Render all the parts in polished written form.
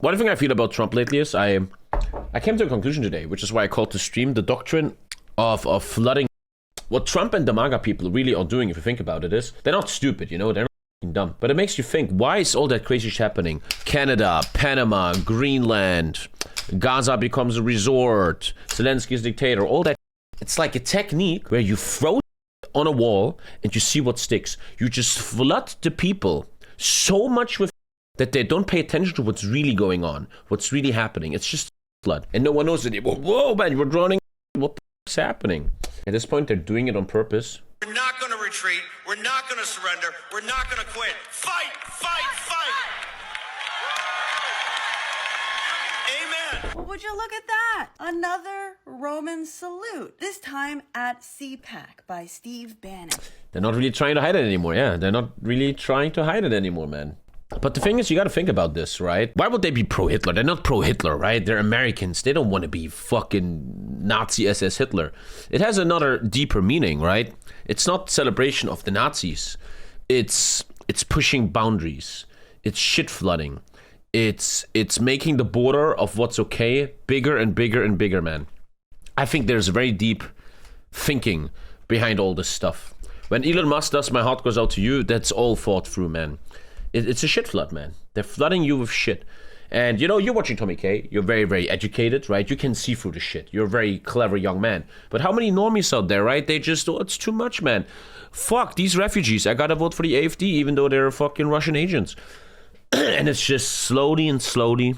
One thing I feel about Trump lately is I came to a conclusion today, which is why I called the stream the doctrine of flooding. What Trump and the MAGA people really are doing, if you think about it, is they're not stupid, you know, they're not dumb. But it makes you think, why is all that crazy shit happening? Canada, Panama, Greenland, Gaza becomes a resort, Zelensky's dictator, all that. It's like a technique where you throw on a wall and you see what sticks. You just flood the people so much with that they don't pay attention to what's really going on, what's really happening. It's just flood. And no one knows it. Whoa, man, you're drowning. What the fuck's happening? At this point, they're doing it on purpose. We're not going to retreat. We're not going to surrender. We're not going to quit. Fight, fight, fight. Amen. Well, would you look at that? Another Roman salute, this time at CPAC by Steve Bannon. They're not really trying to hide it anymore. Yeah, they're not really trying to hide it anymore, man. But the thing is, you got to think about this, right? Why would they be pro-Hitler? They're not pro-Hitler, right? They're Americans. They don't want to be fucking Nazi SS Hitler. It has another deeper meaning, right? It's not celebration of the Nazis. It's pushing boundaries. It's shit flooding. It's making the border of what's okay bigger and bigger and bigger, man. I think there's a very deep thinking behind all this stuff. When Elon Musk does "My heart goes out to you," that's all thought through, man. It's a shit flood, man. They're flooding you with shit. And, you know, you're watching TommyKay. You're very, very educated, right? You can see through the shit. You're a very clever young man. But how many normies out there, right? They just, oh, it's too much, man. Fuck, these refugees. I gotta vote for the AfD, even though they're fucking Russian agents. And it's just slowly and slowly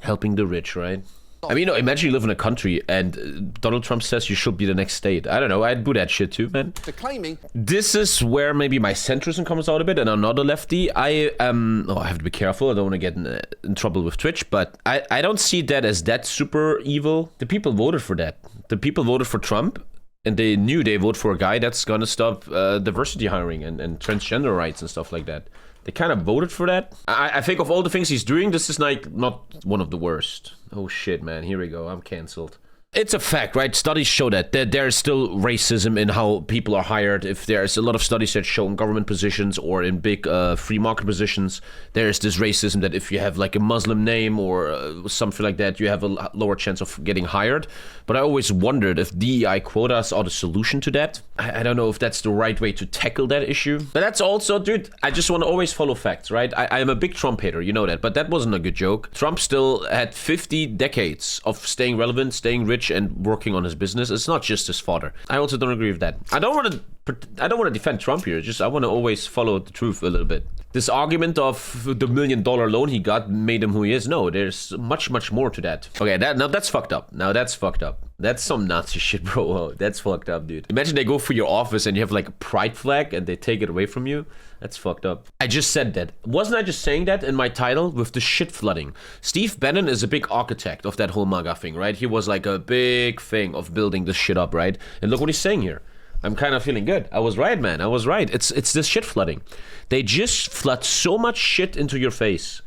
helping the rich, right? I mean, you know, imagine you live in a country and Donald Trump says you should be the next state. I don't know, I'd do that shit too, man. They're claiming. This is where maybe my centrism comes out a bit, and I'm not a lefty. I have to be careful. I don't want to get in trouble with Twitch, but I don't see that as that super evil. The people voted for that. The people voted for Trump, and they knew they vote for a guy that's gonna stop diversity hiring and transgender rights and stuff like that. They kind of voted for that. I think of all the things he's doing, this is like not one of the worst. Oh shit, man, here we go, I'm cancelled. It's a fact, right? Studies show that there is still racism in how people are hired. If there's a lot of studies that show in government positions or in big free market positions, there's this racism that if you have like a Muslim name or something like that, you have a lower chance of getting hired. But I always wondered if DEI quotas are the solution to that. I don't know if that's the right way to tackle that issue. But that's also, dude, I just want to always follow facts, right? I'm a big Trump hater, you know that. But that wasn't a good joke. Trump still had 50 decades of staying relevant, staying rich, and working on his business. It's not just his father. I also don't agree with that. I don't want to defend Trump here. Just I want to always follow the truth a little bit. This argument of the $1 million loan he got made him who he is. No, there's much more to that. Okay, now that's fucked up. Now that's fucked up. That's some Nazi shit, bro. Oh, that's fucked up, dude. Imagine they go for your office and you have like a pride flag and they take it away from you. That's fucked up. I just said that. Wasn't I just saying that in my title with the shit flooding? Steve Bannon is a big architect of that whole MAGA thing, right? He was like a big thing of building this shit up, right? And look what he's saying here. I'm kind of feeling good. I was right, man. I was right. It's this shit flooding. They just flood so much shit into your face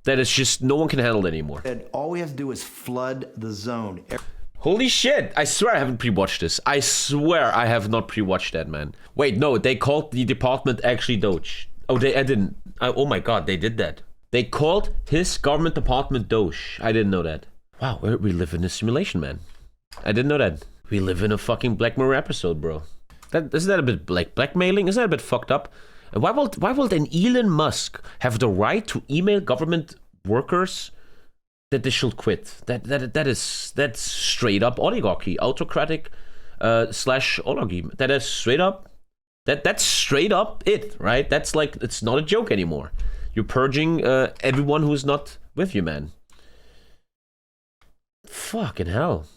that it's just no one can handle it anymore. And all we have to do is flood the zone. Holy shit. I swear I haven't pre-watched this. I swear I have not pre-watched that, man. Wait, no, they called the department actually Doge. Oh, I didn't. Oh my god, they did that. They called his government department Doge. I didn't know that. Wow, we live in a simulation, man. I didn't know that. We live in a fucking Black Mirror episode, bro. Isn't that a bit like blackmailing? Isn't that a bit fucked up? And why will an Elon Musk have the right to email government workers that they should quit? That's straight up oligarchy, autocratic slash oligarchy. That is straight up. That's straight up it, right? That's like, it's not a joke anymore. You're purging everyone who's not with you, man. Fucking hell.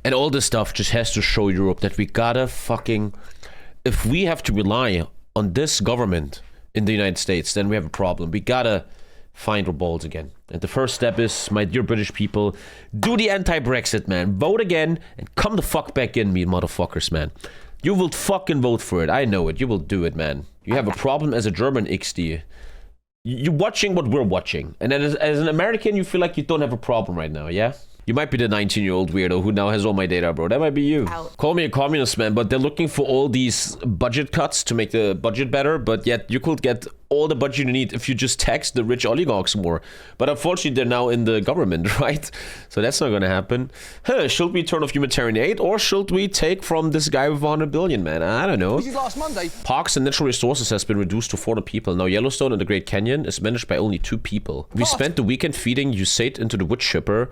And all this stuff just has to show Europe that we gotta fucking... If we have to rely on this government in the United States, then we have a problem. We gotta find our balls again. And the first step is, my dear British people, do the anti-Brexit, man. Vote again and come the fuck back in, me motherfuckers, man. You will fucking vote for it. I know it. You will do it, man. You have a problem as a German, XD. You're watching what we're watching. And then as an American, you feel like you don't have a problem right now, yeah? You might be the 19-year-old weirdo who now has all my data, bro. That might be you. Call me a communist, man, but they're looking for all these budget cuts to make the budget better, but yet you could get all the budget you need if you just tax the rich oligarchs more. But unfortunately, they're now in the government, right? So that's not going to happen. Should we turn off humanitarian aid, or should we take from this guy with 100 billion, man? I don't know. Last Monday. Parks and natural resources has been reduced to 400 people. Now Yellowstone and the Great Canyon is managed by only 2 people. We spent the weekend feeding USAID into the wood chipper.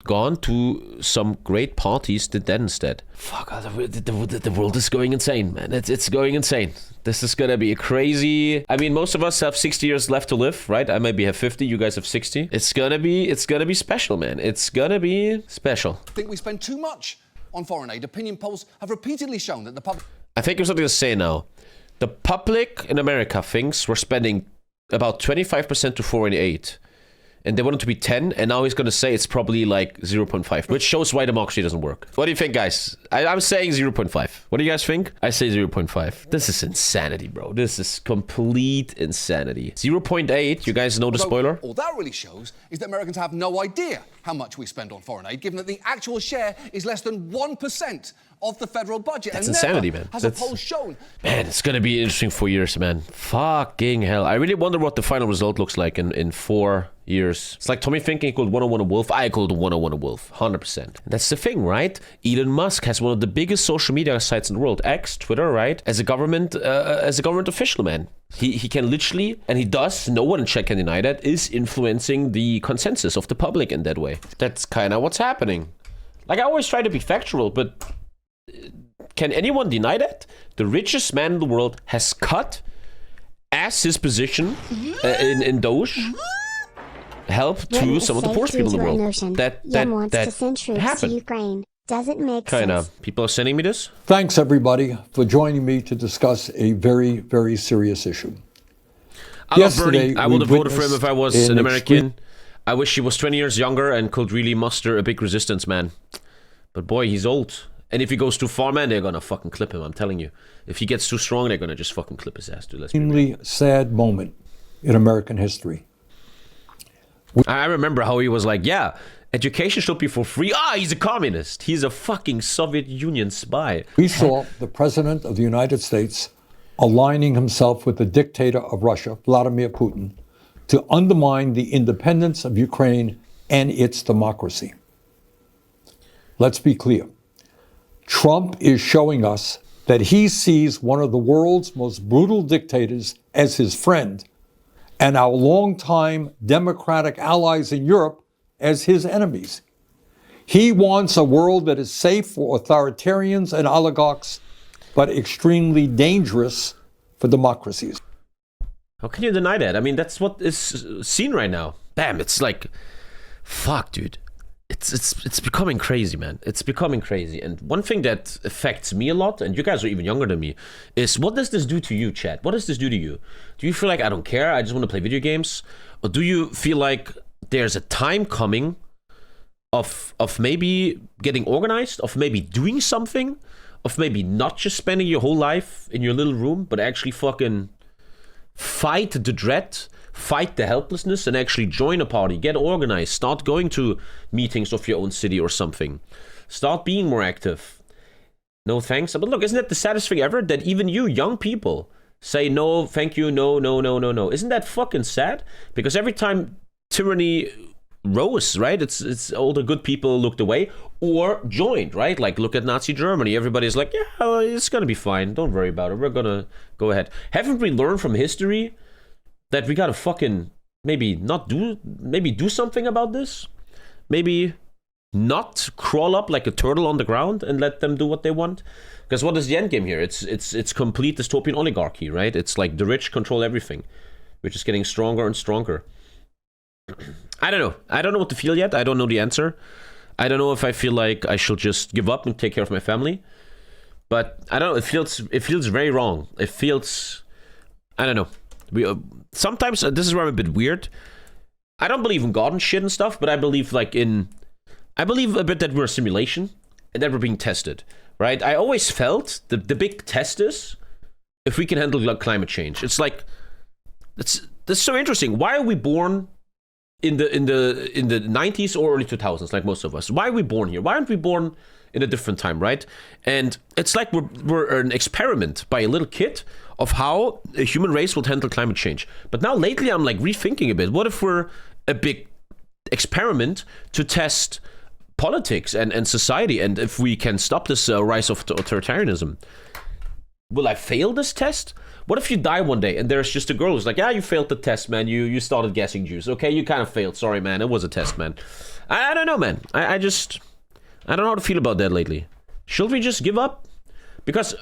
Gone to some great parties did that instead. Fuck, the world is going insane, man. It's going insane. This is gonna be crazy. I mean, most of us have 60 years left to live, right? I maybe have 50, you guys have 60. It's gonna be special, man. It's gonna be special. I think we spend too much on foreign aid. Opinion polls have repeatedly shown that the public... I think there's something to say now. The public in America thinks we're spending about 25% to foreign aid. And they want it to be 10, and now he's going to say it's probably like 0.5, which shows why democracy doesn't work. What do you think, guys? I'm saying 0.5. What do you guys think? I say 0.5. This is insanity, bro. This is complete insanity. 0.8, you guys know the spoiler? All that really shows is that Americans have no idea how much we spend on foreign aid, given that the actual share is less than 1% of the federal budget. That's and insanity, never man. Has a poll shown? Man, it's gonna be interesting 4 years, man. Fucking hell. I really wonder what the final result looks like in 4 years. It's like Tommy thinking he called 101 a wolf. I called 101 a wolf. 100%. That's the thing, right? Elon Musk has one of the biggest social media sites in the world, X, Twitter, right? As a government official, man. He can literally, and he does, no one in Czech can deny that, is influencing the consensus of the public in that way. That's kind of what's happening. Like, I always try to be factual, but can anyone deny that? The richest man in the world has cut, as his position in Doge, help to some of the poorest people in the world. That happened. Ukraine. Doesn't make kind sense. of. People are sending me this. Thanks, everybody, for joining me to discuss a very, very serious issue. I love Bernie. I would have voted for him if I was an American. I wish he was 20 years younger and could really muster a big resistance, man. But boy, he's old. And if he goes too far, man, they're gonna fucking clip him, I'm telling you. If he gets too strong, they're gonna just fucking clip his ass, dude. Let's be real. Sad moment in American history. I remember how he was like, yeah, education should be for free. He's a communist. He's a fucking Soviet Union spy. We saw the President of the United States aligning himself with the dictator of Russia, Vladimir Putin, to undermine the independence of Ukraine and its democracy. Let's be clear. Trump is showing us that he sees one of the world's most brutal dictators as his friend, and our longtime democratic allies in Europe as his enemies. He wants a world that is safe for authoritarians and oligarchs, but extremely dangerous for democracies. How can you deny that? I mean, that's what is seen right now. Damn, it's like, fuck, dude. It's becoming crazy, man. It's becoming crazy. And one thing that affects me a lot, and you guys are even younger than me, is what does this do to you, chat? What does this do to you? Do you feel like I don't care, I just want to play video games? Or do you feel like there's a time coming of maybe getting organized, of maybe doing something, of maybe not just spending your whole life in your little room, but actually fucking fight the dread, fight the helplessness, and actually join a party, get organized, start going to meetings of your own city or something, start being more active. No thanks. But look, isn't that the saddest thing ever, that even you young people say no, thank you, no, no, no, no, no? Isn't that fucking sad? Because every time tyranny rose, right, it's all the good people looked away or joined, right? Like, look at Nazi Germany. Everybody's like, yeah, well, it's gonna be fine, don't worry about it, we're gonna go ahead. Haven't we learned from history that we gotta fucking maybe do something about this? Maybe not crawl up like a turtle on the ground and let them do what they want? Because what is the end game here? It's complete dystopian oligarchy, right? It's like the rich control everything, which is getting stronger and stronger. I don't know. I don't know what to feel yet. I don't know the answer. I don't know if I feel like I should just give up and take care of my family. But I don't know. It feels very wrong. It feels, I don't know. Sometimes this is where I'm a bit weird. I don't believe in God and shit and stuff, but I believe a bit that we're a simulation and that we're being tested, right? I always felt the big test is if we can handle climate change. It's like, that's so interesting. Why are we born in the 90s or early 2000s, like most of us? Why are we born here? Why aren't we born in a different time, right? And it's like we're an experiment by a little kid of how a human race will handle climate change. But now lately I'm like rethinking a bit. What if we're a big experiment to test politics and society, and if we can stop this rise of authoritarianism? Will I fail this test? What if you die one day and there's just a girl who's like, yeah, you failed the test, man. You started gassing juice. Okay, you kind of failed. Sorry, man. It was a test, man. I don't know, man. I don't know how to feel about that lately. Should we just give up? Because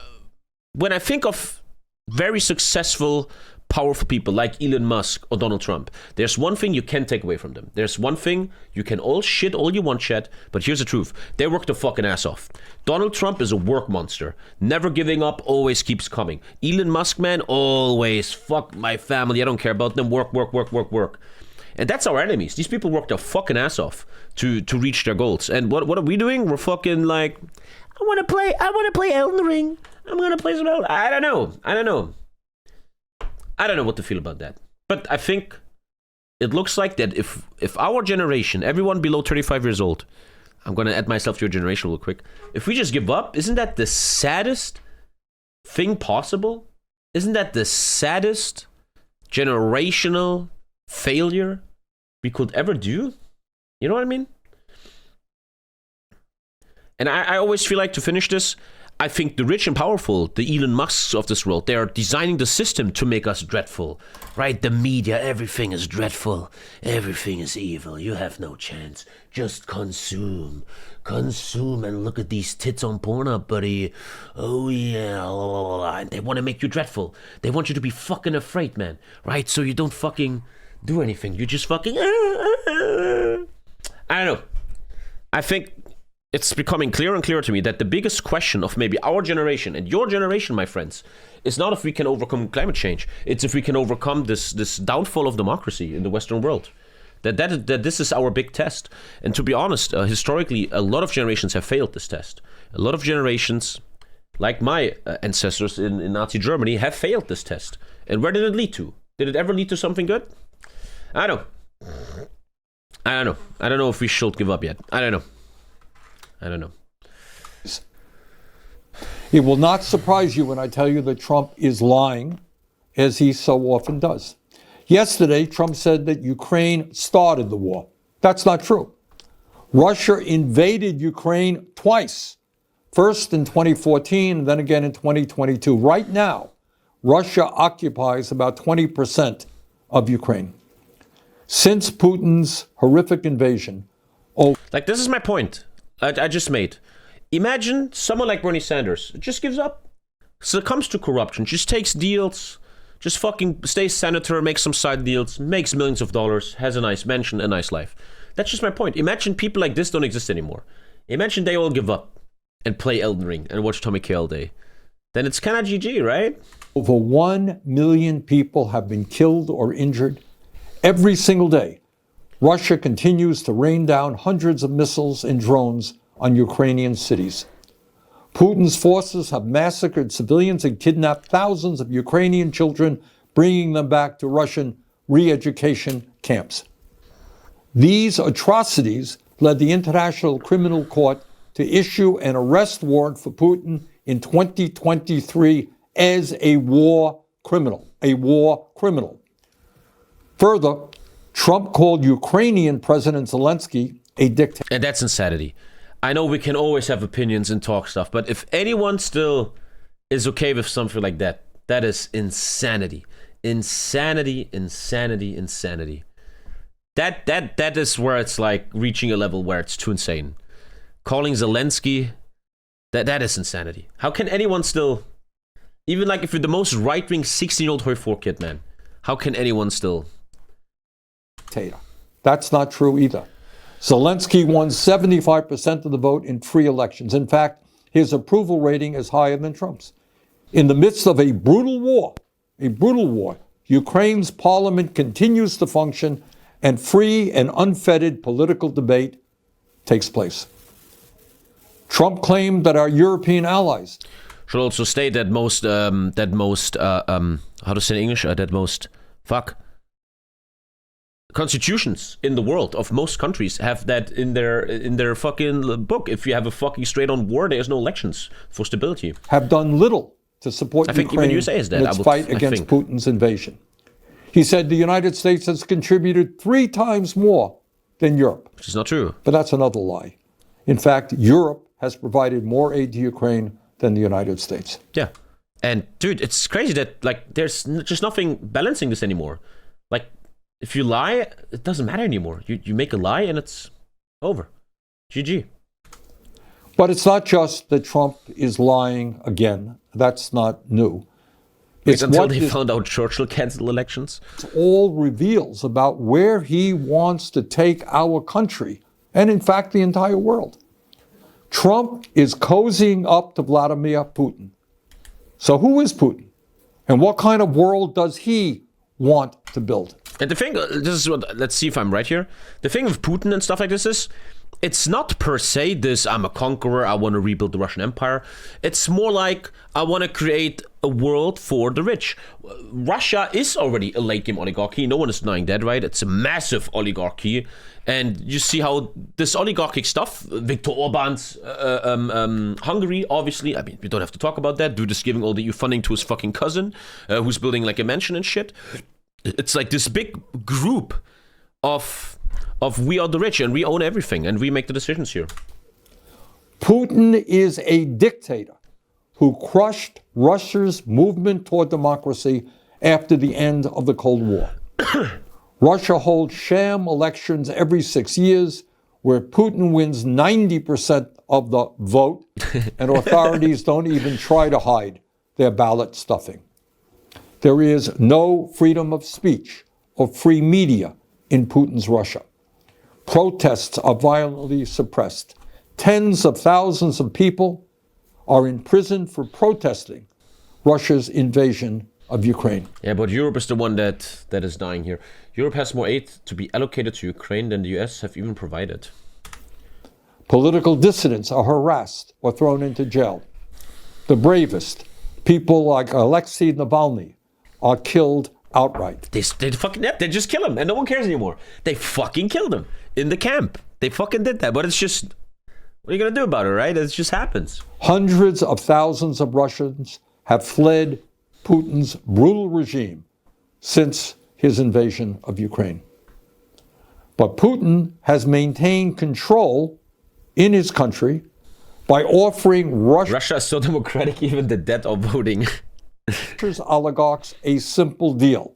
when I think of very successful, powerful people like Elon Musk or Donald Trump, there's one thing you can't take away from them. There's one thing you can all shit all you want, chat, but here's the truth. They work their fucking ass off. Donald Trump is a work monster. Never giving up, always keeps coming. Elon Musk, man, always, fuck my family, I don't care about them, work. And that's our enemies. These people work their fucking ass off to reach their goals. And what are we doing? We're fucking like, I want to play Elden Ring. I'm going to play some Elden. I don't know what to feel about that. But I think it looks like that if our generation, everyone below 35 years old, I'm going to add myself to your generation real quick. If we just give up, isn't that the saddest thing possible? Isn't that the saddest generational failure we could ever do? You know what I mean? And I always feel like, to finish this, I think the rich and powerful, the Elon Musks of this world, they are designing the system to make us dreadful, right? The media, everything is dreadful. Everything is evil. You have no chance. Just consume. Consume and look at these tits on Pornhub, buddy. Oh, yeah. And they want to make you dreadful. They want you to be fucking afraid, man, right? So you don't fucking do anything. You just fucking... I don't know. I think... it's becoming clearer and clearer to me that the biggest question of maybe our generation and your generation, my friends, is not if we can overcome climate change. It's if we can overcome this downfall of democracy in the Western world. That this is our big test. And to be honest, historically, a lot of generations have failed this test. A lot of generations, like my ancestors in Nazi Germany, have failed this test. And where did it lead to? Did it ever lead to something good? I don't know. I don't know if we should give up yet. I don't know. It will not surprise you when I tell you that Trump is lying, as he so often does. Yesterday, Trump said that Ukraine started the war. That's not true. Russia invaded Ukraine twice, first in 2014, then again in 2022. Right now, Russia occupies about 20% of Ukraine. Since Putin's horrific invasion, this is my point I just made. Imagine someone like Bernie Sanders just gives up, succumbs to corruption, just takes deals, just fucking stays senator, makes some side deals, makes millions of dollars, has a nice mansion, a nice life. That's just my point. Imagine people like this don't exist anymore. Imagine they all give up and play Elden Ring and watch TommyKay all day. Then it's kind of GG, right? Over 1 million people have been killed or injured every single day. Russia continues to rain down hundreds of missiles and drones on Ukrainian cities. Putin's forces have massacred civilians and kidnapped thousands of Ukrainian children, bringing them back to Russian re-education camps. These atrocities led the International Criminal Court to issue an arrest warrant for Putin in 2023 as a war criminal. Further, Trump called Ukrainian President Zelensky a dictator. And that's insanity. I know we can always have opinions and talk stuff, but if anyone still is okay with something like that, that is insanity. Insanity. That is where it's like reaching a level where it's too insane. Calling Zelensky, that is insanity. How can anyone still, even like if you're the most right-wing 16-year-old Hoi4 kid, man, how can anyone still... That's not true either. Zelensky won 75% of the vote in free elections. In fact, his approval rating is higher than Trump's. In the midst of a brutal war, Ukraine's parliament continues to function and free and unfettered political debate takes place. Trump claimed that our European allies should also state that most constitutions in the world of most countries have that in their fucking book. If you have a fucking straight on war, there's no elections for stability. Have done little to support I think even Ukraine USA is that. in its fight against Putin's invasion. He said the United States has contributed 3 times more than Europe. Which is not true. But that's another lie. In fact, Europe has provided more aid to Ukraine than the United States. Yeah. And dude, it's crazy that like there's just nothing balancing this anymore. Like if you lie, it doesn't matter anymore. You make a lie and it's over. GG. But it's not just that Trump is lying again. That's not new. It's until they found out Churchill canceled elections. It all reveals about where he wants to take our country and, in fact, the entire world. Trump is cozying up to Vladimir Putin. So who is Putin? And what kind of world does he want to build? And the thing, this is what, let's see if I'm right here. The thing with Putin and stuff like this is, it's not per se this, I'm a conqueror, I want to rebuild the Russian Empire. It's more like, I want to create a world for the rich. Russia is already a late game oligarchy. No one is denying that, right? It's a massive oligarchy. And you see how this oligarchic stuff, Viktor Orban's Hungary, obviously, I mean, we don't have to talk about that. Dude is giving all the EU funding to his fucking cousin, who's building like a mansion and shit. It's like this big group of we are the rich and we own everything and we make the decisions here. Putin is a dictator who crushed Russia's movement toward democracy after the end of the Cold War. Russia holds sham elections every 6 years where Putin wins 90% of the vote and authorities don't even try to hide their ballot stuffing. There is no freedom of speech or free media in Putin's Russia. Protests are violently suppressed. Tens of thousands of people are in prison for protesting Russia's invasion of Ukraine. Yeah, but Europe is the one that is dying here. Europe has more aid to be allocated to Ukraine than the US have even provided. Political dissidents are harassed or thrown into jail. The bravest, people like Alexei Navalny, are killed outright. They just kill him and no one cares anymore. They fucking killed him in the camp. They fucking did that. But it's just, what are you gonna do about it, right? It just happens. Hundreds of thousands of Russians have fled Putin's brutal regime since his invasion of Ukraine. But Putin has maintained control in his country by offering Russia is so democratic, even the dead are voting. Russia's oligarchs a simple deal.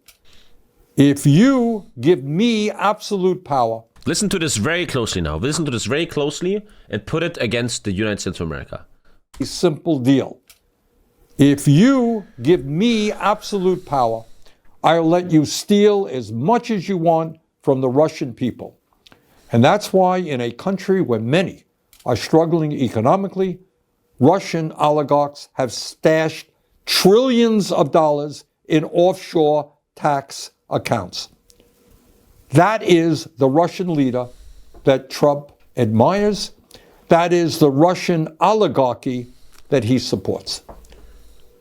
If you give me absolute power. Listen to this very closely now. Listen to this very closely and put it against the United States of America. A simple deal. If you give me absolute power, I'll let you steal as much as you want from the Russian people. And that's why in a country where many are struggling economically, Russian oligarchs have stashed trillions of dollars in offshore tax accounts. That is the Russian leader that Trump admires. That is the Russian oligarchy that he supports.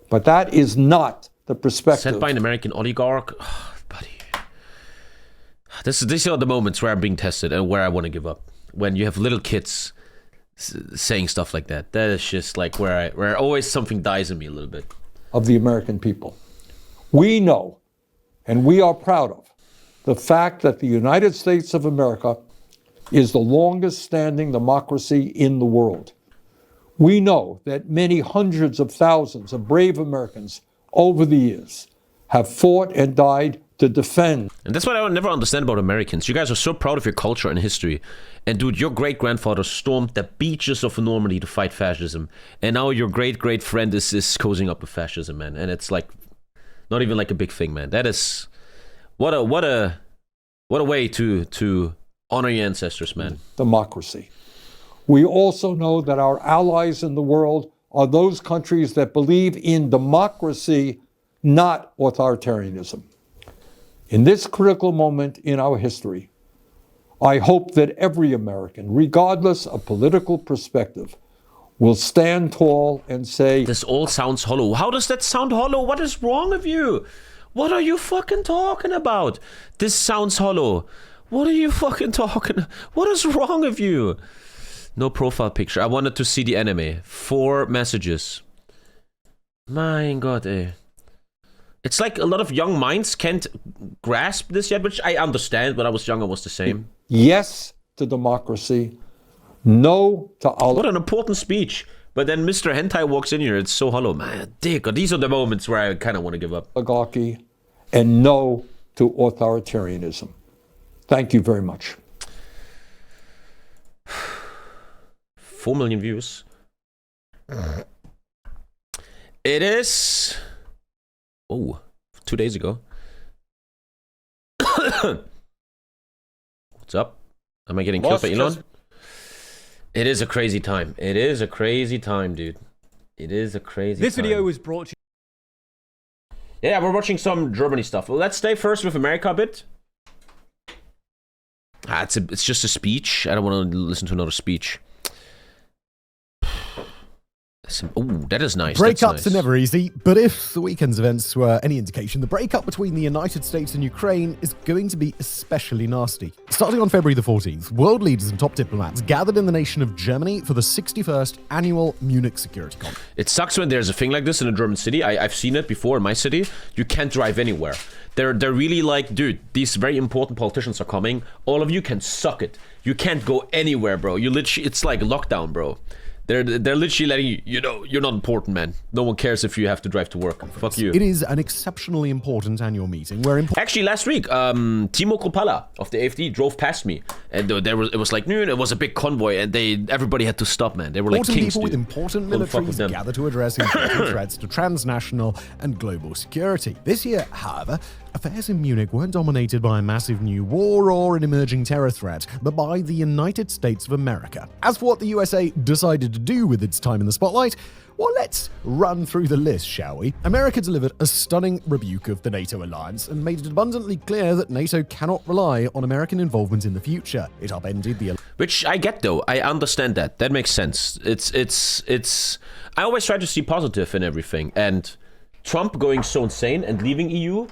But that is not the perspective. Sent by an American oligarch? Oh, buddy. These are the moments where I'm being tested and where I want to give up. When you have little kids saying stuff like that. That is just like where always something dies in me a little bit. Of the American people. We know, and we are proud of, the fact that the United States of America is the longest standing democracy in the world. We know that many hundreds of thousands of brave Americans over the years have fought and died to defend. And that's what I never understand about Americans. You guys are so proud of your culture and history. And dude, your great-grandfather stormed the beaches of Normandy to fight fascism. And now your great-great friend is cozying up with fascism, man. And it's like, not even like a big thing, man. That is, what a way to honor your ancestors, man. Democracy. We also know that our allies in the world are those countries that believe in democracy, not authoritarianism. In this critical moment in our history, I hope that every American, regardless of political perspective, will stand tall and say, this all sounds hollow. How does that sound hollow? What is wrong with you? What are you fucking talking about? This sounds hollow. What are you fucking talking? What is wrong with you? No profile picture. I wanted to see the anime. 4 messages. Mein Gott, ey. It's like a lot of young minds can't grasp this yet, which I understand. When I was young, I was the same. Yes to democracy. No to What an important speech. But then Mr. Hentai walks in here. It's so hollow, man. Dick. These are the moments where I kind of want to give up. oligarchy, and no to authoritarianism. Thank you very much. 4 million views. It is... Oh, 2 days ago. What's up? Am I getting killed by Elon? It is a crazy time. It is a crazy time, dude. It is a crazy time. This video was brought to you. Yeah, we're watching some Germany stuff. Well, let's stay first with America a bit. It's just a speech. I don't want to listen to another speech. Oh, that is nice. Breakups are never easy, but if the weekend's events were any indication, the breakup between the United States and Ukraine is going to be especially nasty. Starting on February the 14th, world leaders and top diplomats gathered in the nation of Germany for the 61st annual Munich Security Conference. It sucks when there's a thing like this in a German city. I've seen it before in my city. You can't drive anywhere. They're really like, dude, these very important politicians are coming. All of you can suck it. You can't go anywhere, bro. You literally, it's like lockdown, bro. They're literally letting you know, you're not important, man. No one cares if you have to drive to work. Fuck you. It is an exceptionally important annual meeting where... Actually, last week, Timo Kropala of the AfD drove past me. And it was like noon, it was a big convoy, and everybody had to stop, man. They were like kings, people with important militaries gather to address important threats to transnational and global security. This year, however, affairs in Munich weren't dominated by a massive new war or an emerging terror threat, but by the United States of America. As for what the USA decided to do with its time in the spotlight, well, let's run through the list, shall we? America delivered a stunning rebuke of the NATO alliance and made it abundantly clear that NATO cannot rely on American involvement in the future. It upended the... Which I get, though. I understand that. That makes sense. It's... I always try to see positive in everything. And Trump going so insane and leaving EU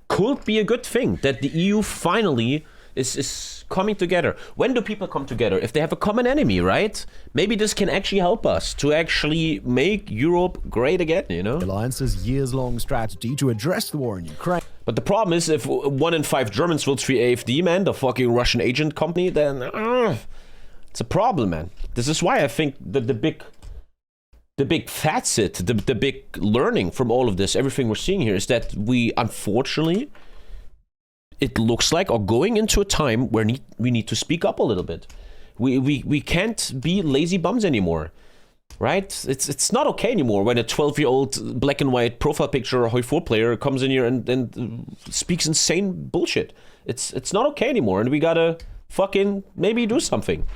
could be a good thing. That the EU finally is coming together. When do people come together? If they have a common enemy, right? Maybe this can actually help us to actually make Europe great again, you know? Alliance's years-long strategy to address the war in Ukraine. But the problem is, if 1 in 5 Germans votes for AfD, man, the fucking Russian agent company, then it's a problem, man. This is why I think that the big facet, the big learning from all of this, everything we're seeing here, is that we, unfortunately, it looks like, are going into a time where we need to speak up a little bit. We can't be lazy bums anymore, right? It's not okay anymore when a 12-year-old black and white profile picture Hoi4 player comes in here and speaks insane bullshit. It's not okay anymore, and we gotta fucking maybe do something.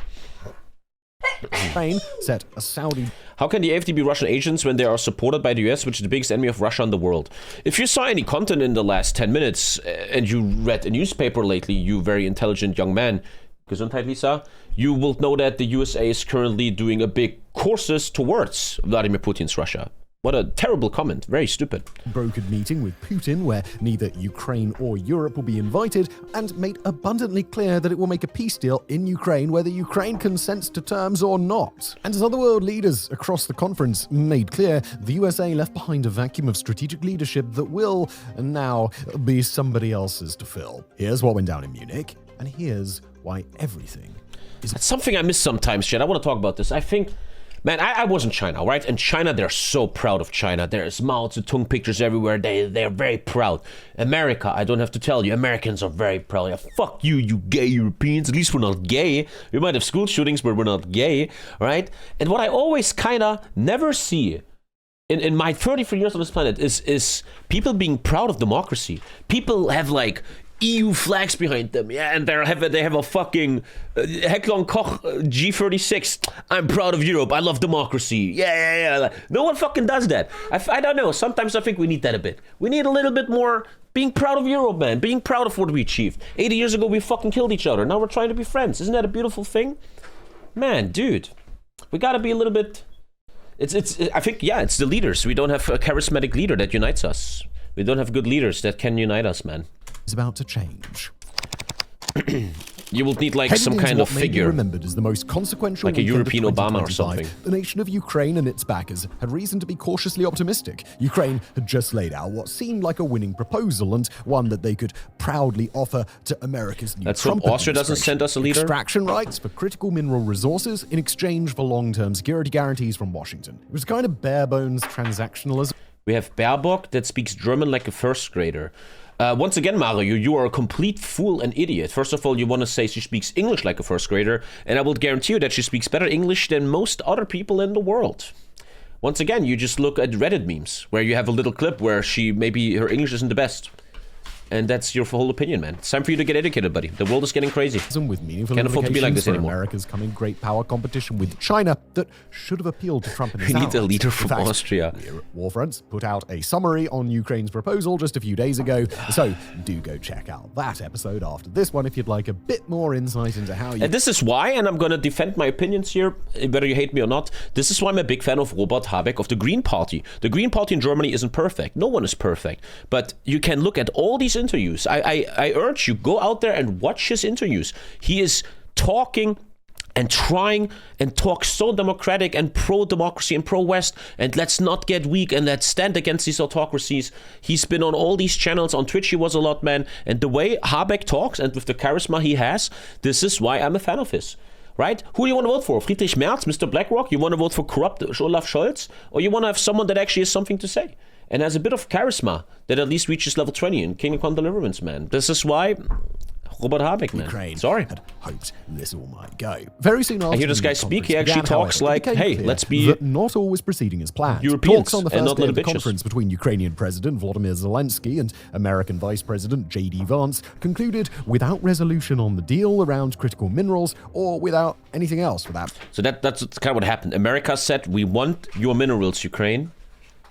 Spain set a Saudi... How can the AfD be Russian agents when they are supported by the US, which is the biggest enemy of Russia in the world? If you saw any content in the last 10 minutes and you read a newspaper lately, you very intelligent young man, Gesundheit, Lisa, you will know that the USA is currently doing a big courses towards Vladimir Putin's Russia. What a terrible comment. Very stupid. Brokered meeting with Putin where neither Ukraine or Europe will be invited, and made abundantly clear that it will make a peace deal in Ukraine whether Ukraine consents to terms or not. And as other world leaders across the conference made clear, the USA left behind a vacuum of strategic leadership that will now be somebody else's to fill. Here's what went down in Munich, and here's why everything is... That's something I miss sometimes, Chad. I want to talk about this. I think... Man, I was in China, right? And China, they're so proud of China. There's Mao Zedong pictures everywhere. They're very proud. America, I don't have to tell you, Americans are very proud. Yeah, fuck you, you gay Europeans. At least we're not gay. We might have school shootings, but we're not gay, right? And what I always kind of never see in my 33 years on this planet is people being proud of democracy. People have like EU flags behind them, yeah, and they have a fucking Heckler & Koch G36. I'm proud of Europe. I love democracy. Yeah. No one fucking does that. I don't know. Sometimes I think we need that a bit. We need a little bit more being proud of Europe, man. Being proud of what we achieved. 80 years ago, we fucking killed each other. Now we're trying to be friends. Isn't that a beautiful thing? Man, dude, we gotta be a little bit. I think, yeah, it's the leaders. We don't have a charismatic leader that unites us. We don't have good leaders that can unite us, man. Is about to change. You will need like Headed some into kind of what may be figure. remembered as the most consequential Like a weekend of European Obama or 2025, something. The nation of Ukraine and its backers had reason to be cautiously optimistic. Ukraine had just laid out what seemed like a winning proposal and one that they could proudly offer to America's new Let's hope Trump Austria doesn't administration. send us a leader. Extraction rights for critical mineral resources in exchange for long-term security guarantees from Washington. It was kind of bare-bones transactionalism. We have Baerbock that speaks German like a first grader. Once again, Mario, you are a complete fool and idiot. First of all, you want to say she speaks English like a first grader, and I will guarantee you that she speaks better English than most other people in the world. Once again, you just look at Reddit memes, where you have a little clip where maybe her English isn't the best. And that's your whole opinion, man. It's time for you to get educated, buddy. The world is getting crazy. With meaningful Can't afford to be like this implications for anymore. America's coming great power competition with China that should have appealed to Trump and his We need a allies. leader In from fact, Austria. Here at Warfronts put out a summary on Ukraine's proposal just a few days ago, so do go check out that episode after this one if you'd like a bit more insight into how you... And this is why, and I'm going to defend my opinions here, whether you hate me or not, this is why I'm a big fan of Robert Habeck of the Green Party. The Green Party in Germany isn't perfect. No one is perfect. But you can look at all these interviews. I urge you, go out there and watch his interviews. He is talking and trying and talk so democratic and pro-democracy and pro-West, and let's not get weak and let's stand against these autocracies. He's been on all these channels. On Twitch he was a lot, man. And the way Habeck talks and with the charisma he has, this is why I'm a fan of his. Right? Who do you want to vote for? Friedrich Merz, Mr. BlackRock? You want to vote for corrupt Olaf Scholz? Or you want to have someone that actually has something to say? And has a bit of charisma that at least reaches level 20 in Kingdom Come Deliverance, man. This is why Robert Habeck, man. Ukraine Sorry. had hoped this all might go. Very soon after I hear this the guy news speak, he conference actually began, talks however, it like, became hey, clear let's be that not all was proceeding as planned. Europeans Talks on the and first not day of little the bitches. conference between Ukrainian President Volodymyr Zelensky and American Vice President J.D. Vance concluded without resolution on the deal around critical minerals or without anything else. So that's kind of what happened. America said, we want your minerals, Ukraine,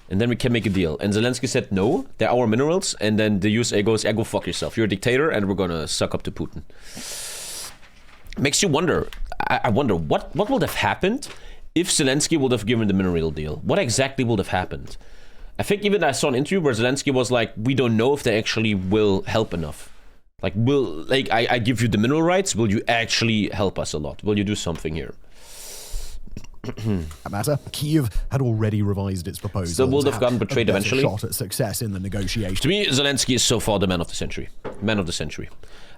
and then we can make a deal. And Zelensky said, no, they're our minerals. And then the USA goes, yeah, go fuck yourself. You're a dictator, and we're going to suck up to Putin. Makes you wonder. I wonder, what would have happened if Zelensky would have given the mineral deal? What exactly would have happened? I think even I saw an interview where Zelensky was like, we don't know if they actually will help enough. Like, I give you the mineral rights, will you actually help us a lot? Will you do something here? Matter, Kyiv had already revised its proposal. Still would have gotten betrayed eventually. Shot at success in the negotiation. To me, Zelensky is so far the man of the century. Man of the century.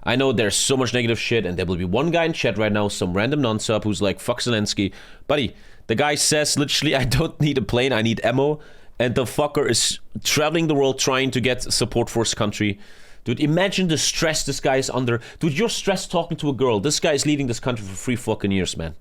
I know there's so much negative shit, and there will be one guy in chat right now, some random nonsub, who's like, fuck Zelensky. Buddy, the guy says, literally, I don't need a plane, I need ammo. And the fucker is traveling the world trying to get support for his country. Dude, imagine the stress this guy is under. Dude, you're stressed talking to a girl. This guy is leading this country for 3 fucking years, man.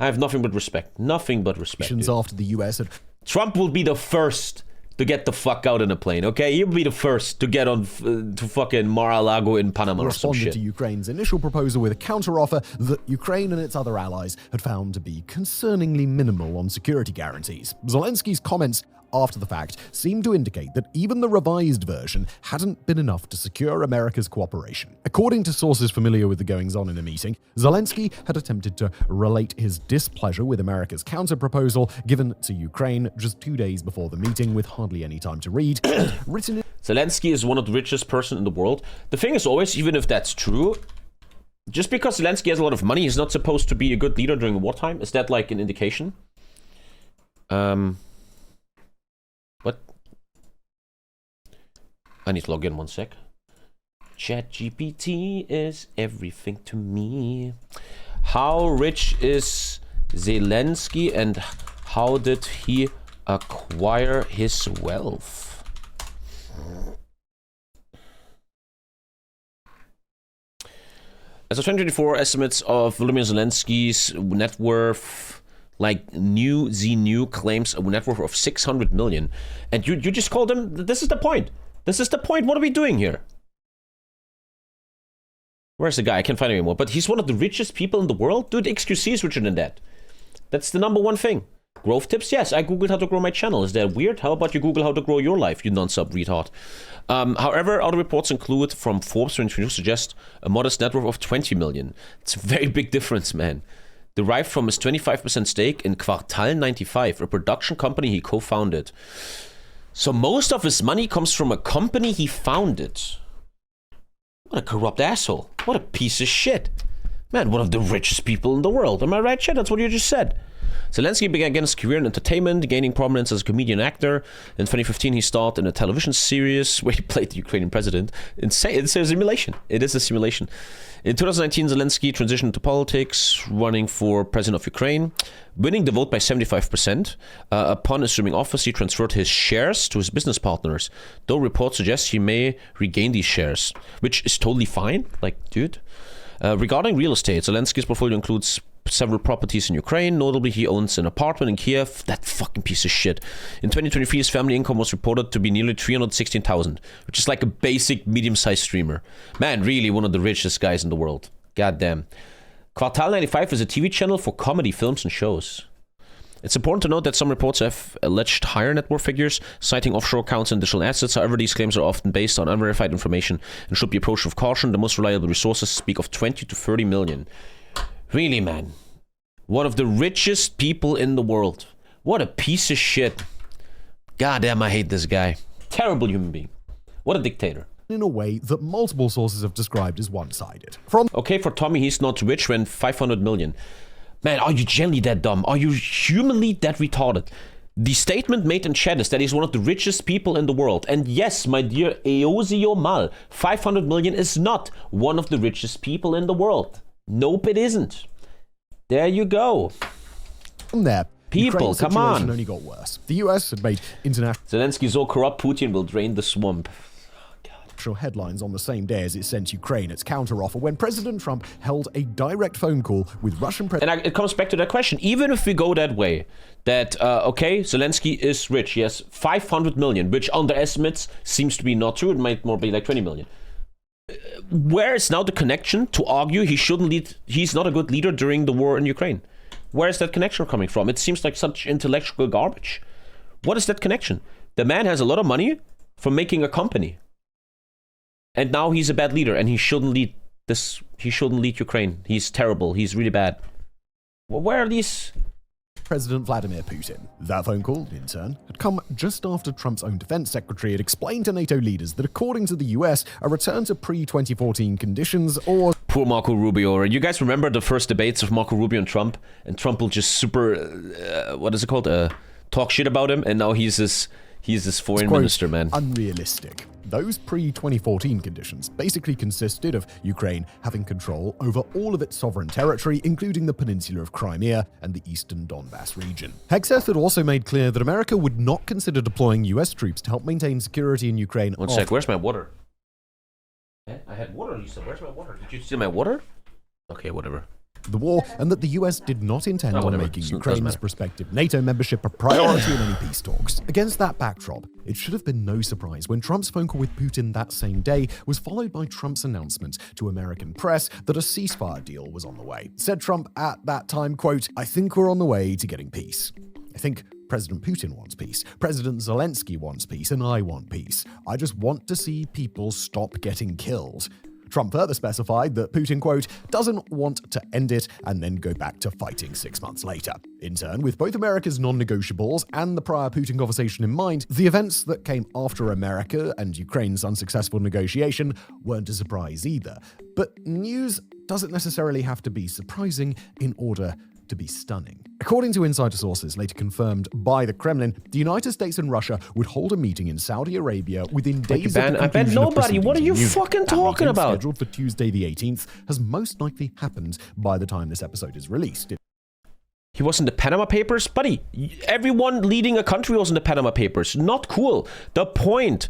I have nothing but respect. Nothing but respect, dude. After the US had... Trump will be the first to get the fuck out in a plane, okay? He'll be the first to get on to fucking Mar-a-Lago in Panama or some responded shit. to Ukraine's initial proposal with a counteroffer that Ukraine and its other allies had found to be concerningly minimal on security guarantees. Zelensky's comments after the fact seemed to indicate that even the revised version hadn't been enough to secure America's cooperation. According to sources familiar with the goings-on in the meeting, Zelensky had attempted to relate his displeasure with America's counter-proposal given to Ukraine just 2 days before the meeting with hardly any time to read, written in... Zelensky is one of the richest person in the world. The thing is always, even if that's true, just because Zelensky has a lot of money, he's not supposed to be a good leader during wartime. Is that like an indication? What? I need to log in 1 sec. ChatGPT is everything to me. How rich is Zelensky and how did he acquire his wealth? As of 2024, estimates of Volodymyr Zelensky's net worth, like Z New claims a net worth of 600 million. And you just called him, this is the point. This is the point. What are we doing here? Where's the guy? I can't find him anymore. But he's one of the richest people in the world. Dude, XQC is richer than that. That's the number one thing. Growth tips? Yes, I googled how to grow my channel. Is that weird? How about you Google how to grow your life, you non-sub retard? However, other reports include from Forbes 2022 suggest a modest net worth of 20 million. It's a very big difference, man. Derived from his 25% stake in Quartal 95, a production company he co-founded. So most of his money comes from a company he founded. What a corrupt asshole. What a piece of shit. Man, one of the richest people in the world. Am I right, Chad? That's what you just said. Zelensky began his career in entertainment, gaining prominence as a comedian actor. In 2015, he starred in a television series where he played the Ukrainian president. Insane. It's a simulation. It is a simulation. In 2019, Zelensky transitioned to politics, running for president of Ukraine, winning the vote by 75%. Upon assuming office, he transferred his shares to his business partners, though reports suggest he may regain these shares, which is totally fine. Like, dude. Regarding real estate, Zelensky's portfolio includes several properties in Ukraine. Notably, he owns an apartment in Kiev. That fucking piece of shit. In 2023, his family income was reported to be nearly 316,000, which is like a basic medium-sized streamer. Man, really one of the richest guys in the world. Goddamn. Quartal 95 is a TV channel for comedy films and shows. It's important to note that some reports have alleged higher net worth figures, citing offshore accounts and digital assets. However, these claims are often based on unverified information and should be approached with caution. The most reliable resources speak of 20 to 30 million. Really, man. One of the richest people in the world. What a piece of shit. Goddamn, I hate this guy. Terrible human being. What a dictator. In a way that multiple sources have described as one-sided. From Okay, for Tommy, he's not rich when 500 million. Man, are you genuinely that dumb? Are you humanly that retarded? The statement made in chat is that he's one of the richest people in the world. And yes, my dear Eosio Mal, 500 million is not one of the richest people in the world. Nope, it isn't. There you go. From there, People, Ukraine's come situation on. only got worse. The US had made international Zelensky so corrupt, Putin will drain the swamp. headlines on the same day as it sent Ukraine its counteroffer when President Trump held a direct phone call with Russian President. And it comes back to that question. Even if we go that way, that, okay, Zelensky is rich. He has 500 million, which under estimates seems to be not true. It might more be like 20 million. Where is now the connection to argue he shouldn't lead, he's not a good leader during the war in Ukraine? Where is that connection coming from? It seems like such intellectual garbage. What is that connection? The man has a lot of money from making a company. And now he's a bad leader and he shouldn't lead this, he shouldn't lead Ukraine. He's terrible. He's really bad. Well, where are these? President Vladimir Putin. That phone call, in turn, had come just after Trump's own defense secretary had explained to NATO leaders that according to the US, a return to pre-2014 conditions or... Poor Marco Rubio. You guys remember the first debates of Marco Rubio and Trump will just super, what is it called? Talk shit about him, and now he's this foreign quote, minister, man. Unrealistic. Those pre-2014 conditions basically consisted of Ukraine having control over all of its sovereign territory, including the peninsula of Crimea and the eastern Donbass region. Hegseth had also made clear that America would not consider deploying US troops to help maintain security in Ukraine. One sec, where's my water? I had water, Lisa. Where's my water? Did you steal my water? Okay, whatever. The war, and that the US did not intend on whatever. making Doesn't Ukraine's matter. prospective NATO membership a priority in any peace talks. Against that backdrop, it should have been no surprise when Trump's phone call with Putin that same day was followed by Trump's announcement to American press that a ceasefire deal was on the way. Said Trump at that time, quote, "I think we're on the way to getting peace. I think President Putin wants peace, President Zelensky wants peace, and I want peace. I just want to see people stop getting killed." Trump further specified that Putin, quote, "doesn't want to end it and then go back to fighting 6 months later." In turn, with both America's non-negotiables and the prior Putin conversation in mind, the events that came after America and Ukraine's unsuccessful negotiation weren't a surprise either. But news doesn't necessarily have to be surprising in order to be stunning. According to insider sources later confirmed by the Kremlin, the United States and Russia would hold a meeting in Saudi Arabia within days of the I bet conclusion of nobody. What are proceedings you in Munich. fucking That talking meeting, about? scheduled for Tuesday the 18th, has most likely happened by the time this episode is released. He was in the Panama Papers? Buddy, everyone leading a country was in the Panama Papers. Not cool. The point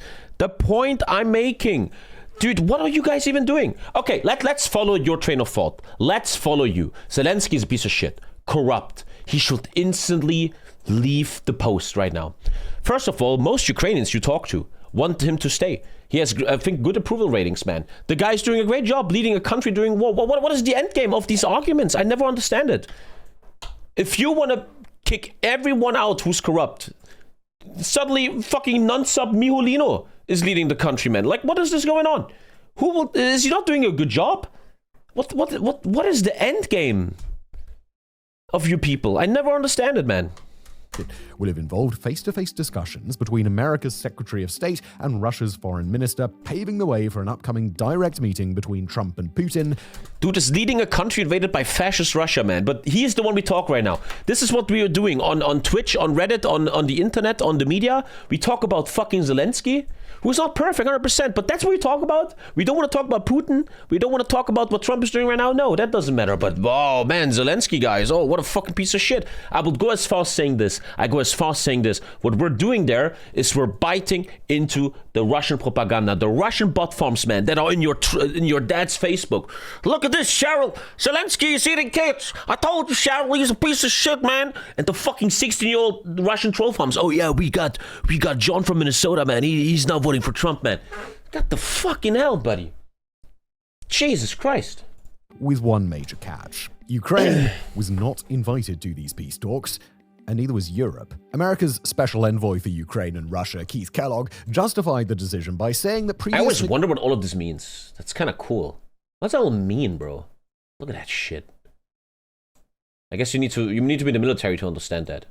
I'm making. Dude, what are you guys even doing? Okay, let's follow your train of thought. Let's follow you. Zelensky is a piece of shit. Corrupt. He should instantly leave the post right now. First of all, most Ukrainians you talk to want him to stay. He has, I think, good approval ratings, man. The guy's doing a great job leading a country during war. What is the end game of these arguments? I never understand it. If you want to kick everyone out who's corrupt, suddenly fucking non-sub Miholino is leading the country, man. Like, what is this going on? Is he not doing a good job? What is the end game of you people? I never understand it, man. It will have involved face-to-face discussions between America's Secretary of State and Russia's foreign minister, paving the way for an upcoming direct meeting between Trump and Putin. Dude is leading a country invaded by fascist Russia, man. But he is the one we talk right now. This is what we are doing on Twitch, on Reddit, on the internet, on the media. We talk about fucking Zelensky, who's not perfect 100%, but that's what we talk about. We don't want to talk about Putin. We don't want to talk about what Trump is doing right now. No, that doesn't matter. But, oh, man, Zelensky, guys. Oh, what a fucking piece of shit. I would go as far as saying this. What we're doing there is we're biting into the Russian propaganda, the Russian bot farms, man, that are in your dad's Facebook. Look at this, Cheryl. Zelensky is eating kids. I told you, Cheryl, he's a piece of shit, man. And the fucking 16-year-old Russian troll farms. Oh, yeah, we got John from Minnesota, man. He's not voting for Trump, man. Got the fucking hell, buddy. Jesus Christ. With one major catch. Ukraine was not invited to these peace talks, and neither was Europe. America's special envoy for Ukraine and Russia, Keith Kellogg, justified the decision by saying that I always wonder what all of this means. That's kind of cool. What's that all mean, bro? Look at that shit. I guess you need to be in the military to understand that.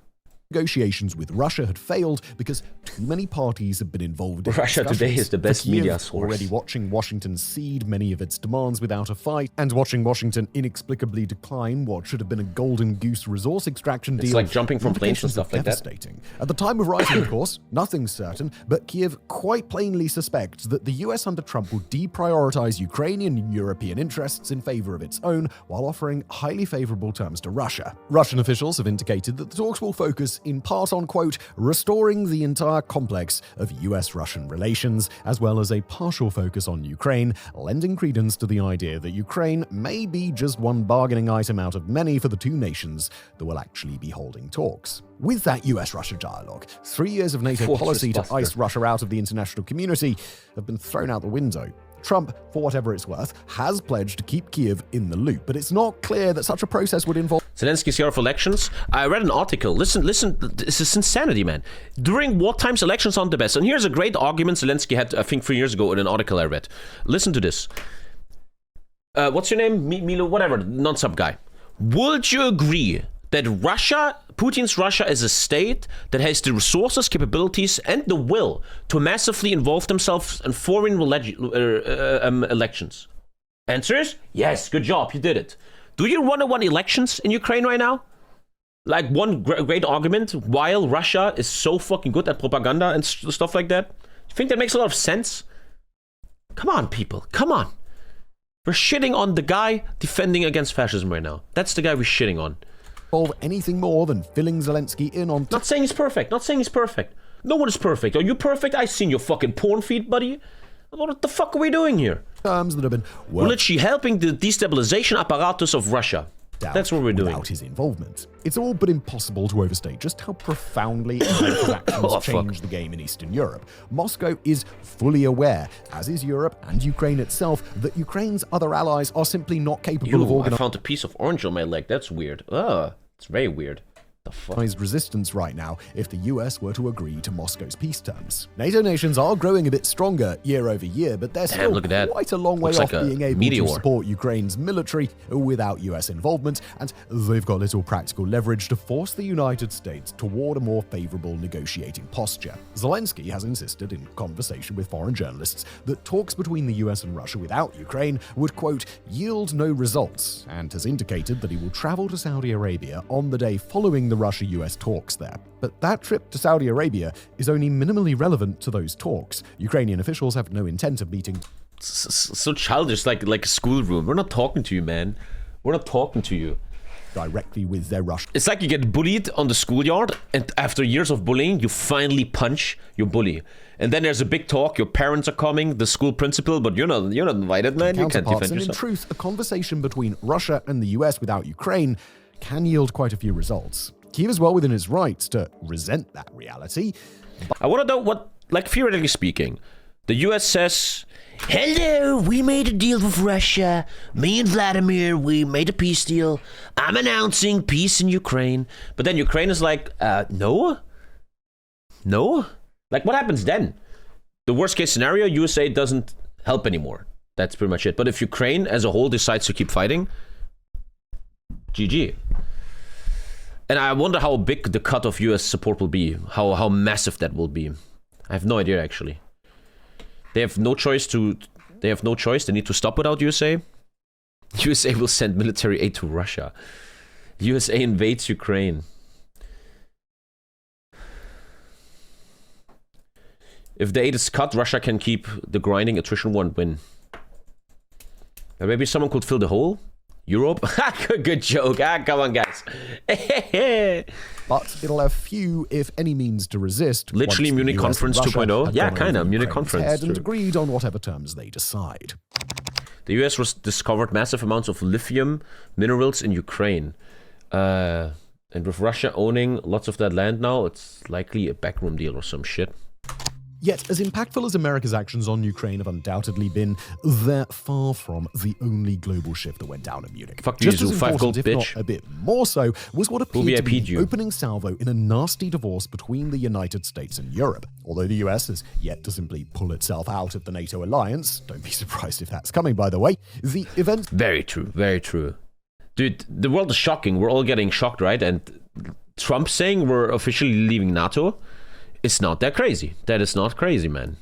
Negotiations with Russia had failed because too many parties had been involved in Russia today is the best Kyiv, media source. Already watching Washington cede many of its demands without a fight, and watching Washington inexplicably decline what should have been a golden goose resource extraction deal. It's like jumping from planes and stuff like that. Devastating. At the time of writing, of course, nothing's certain, but Kyiv quite plainly suspects that the US under Trump will deprioritize Ukrainian and European interests in favor of its own, while offering highly favorable terms to Russia. Russian officials have indicated that the talks will focus in part on, quote, restoring the entire complex of US-Russian relations, as well as a partial focus on Ukraine, lending credence to the idea that Ukraine may be just one bargaining item out of many for the two nations that will actually be holding talks. With that US-Russia dialogue, 3 years of NATO policy to ice Russia out of the international community have been thrown out the window. Trump, for whatever it's worth, has pledged to keep Kyiv in the loop, but it's not clear that such a process would involve... Zelensky's year of elections. I read an article. Listen, this is insanity, man. During wartimes, elections aren't the best. And here's a great argument Zelensky had, I think, 3 years ago in an article I read. Listen to this. What's your name? Milo, whatever, non-sub guy. Would you agree that Putin's Russia is a state that has the resources, capabilities, and the will to massively involve themselves in foreign elections? Answer is yes. Good job, you did it. Do you want to win elections in Ukraine right now? Like one great argument, while Russia is so fucking good at propaganda and stuff like that? You think that makes a lot of sense? Come on, people. Come on. We're shitting on the guy defending against fascism right now. That's the guy we're shitting on. Anything more than filling Zelensky in on... Not saying he's perfect. Not saying he's perfect. No one is perfect. Are you perfect? I've seen your fucking porn feed, buddy. What the fuck are we doing here? Terms that have been... We're literally helping the destabilization apparatus of Russia. That's what we're doing. Without his involvement. It's all but impossible to overstate just how profoundly America's actions changed the game in Eastern Europe. Moscow is fully aware, as is Europe and Ukraine itself, that Ukraine's other allies are simply not capable of organizing... I found a piece of orange on my leg. That's weird. It's very weird. The fuck? Resistance right now if the US were to agree to Moscow's peace terms. NATO nations are growing a bit stronger year over year, but they're still quite a long way off being able to support Ukraine's military without US involvement, and they've got little practical leverage to force the United States toward a more favorable negotiating posture. Zelensky has insisted in conversation with foreign journalists that talks between the US and Russia without Ukraine would, quote, yield no results, and has indicated that he will travel to Saudi Arabia on the day following the Russia-US talks there. But that trip to Saudi Arabia is only minimally relevant to those talks. Ukrainian officials have no intent of meeting... So childish, like a schoolroom. We're not talking to you, man. We're not talking to you. Directly with their Russian... It's like you get bullied on the schoolyard, and after years of bullying, you finally punch your bully. And then there's a big talk, your parents are coming, the school principal, but you're not invited, man. You can't defend yourself. In truth, a conversation between Russia and the US without Ukraine can yield quite a few results. Kyiv is well within its rights to resent that reality. I want to know what, like theoretically speaking, the US says, hello, we made a deal with Russia. Me and Vladimir, we made a peace deal. I'm announcing peace in Ukraine. But then Ukraine is like, no? No? Like, what happens then? The worst case scenario, USA doesn't help anymore. That's pretty much it. But if Ukraine as a whole decides to keep fighting, GG. And I wonder how big the cut of US support will be, how massive that will be. I have no idea, actually. They have no choice. They need to stop without USA. USA will send military aid to Russia. USA invades Ukraine. If the aid is cut, Russia can keep the grinding. Attrition won't win. And maybe someone could fill the hole? Europe? Good joke. Come on, guys. But it'll have few, if any, means to resist. Literally Munich Conference 2.0. Yeah, kind of. Munich Conference. And agreed on whatever terms they decide. The US discovered massive amounts of lithium minerals in Ukraine. And with Russia owning lots of that land now, it's likely a backroom deal or some shit. Yet, as impactful as America's actions on Ukraine have undoubtedly been, they're far from the only global shift that went down in Munich. Fuck you, Just as 5 gold, important, if bitch. not a bit more so, was what appeared to be the you? opening salvo in a nasty divorce between the United States and Europe. Although the US has yet to simply pull itself out of the NATO alliance, don't be surprised if that's coming, by the way, the event... Very true, very true. Dude, the world is shocking. We're all getting shocked, right? And Trump saying we're officially leaving NATO... It's not that crazy. That is not crazy, man.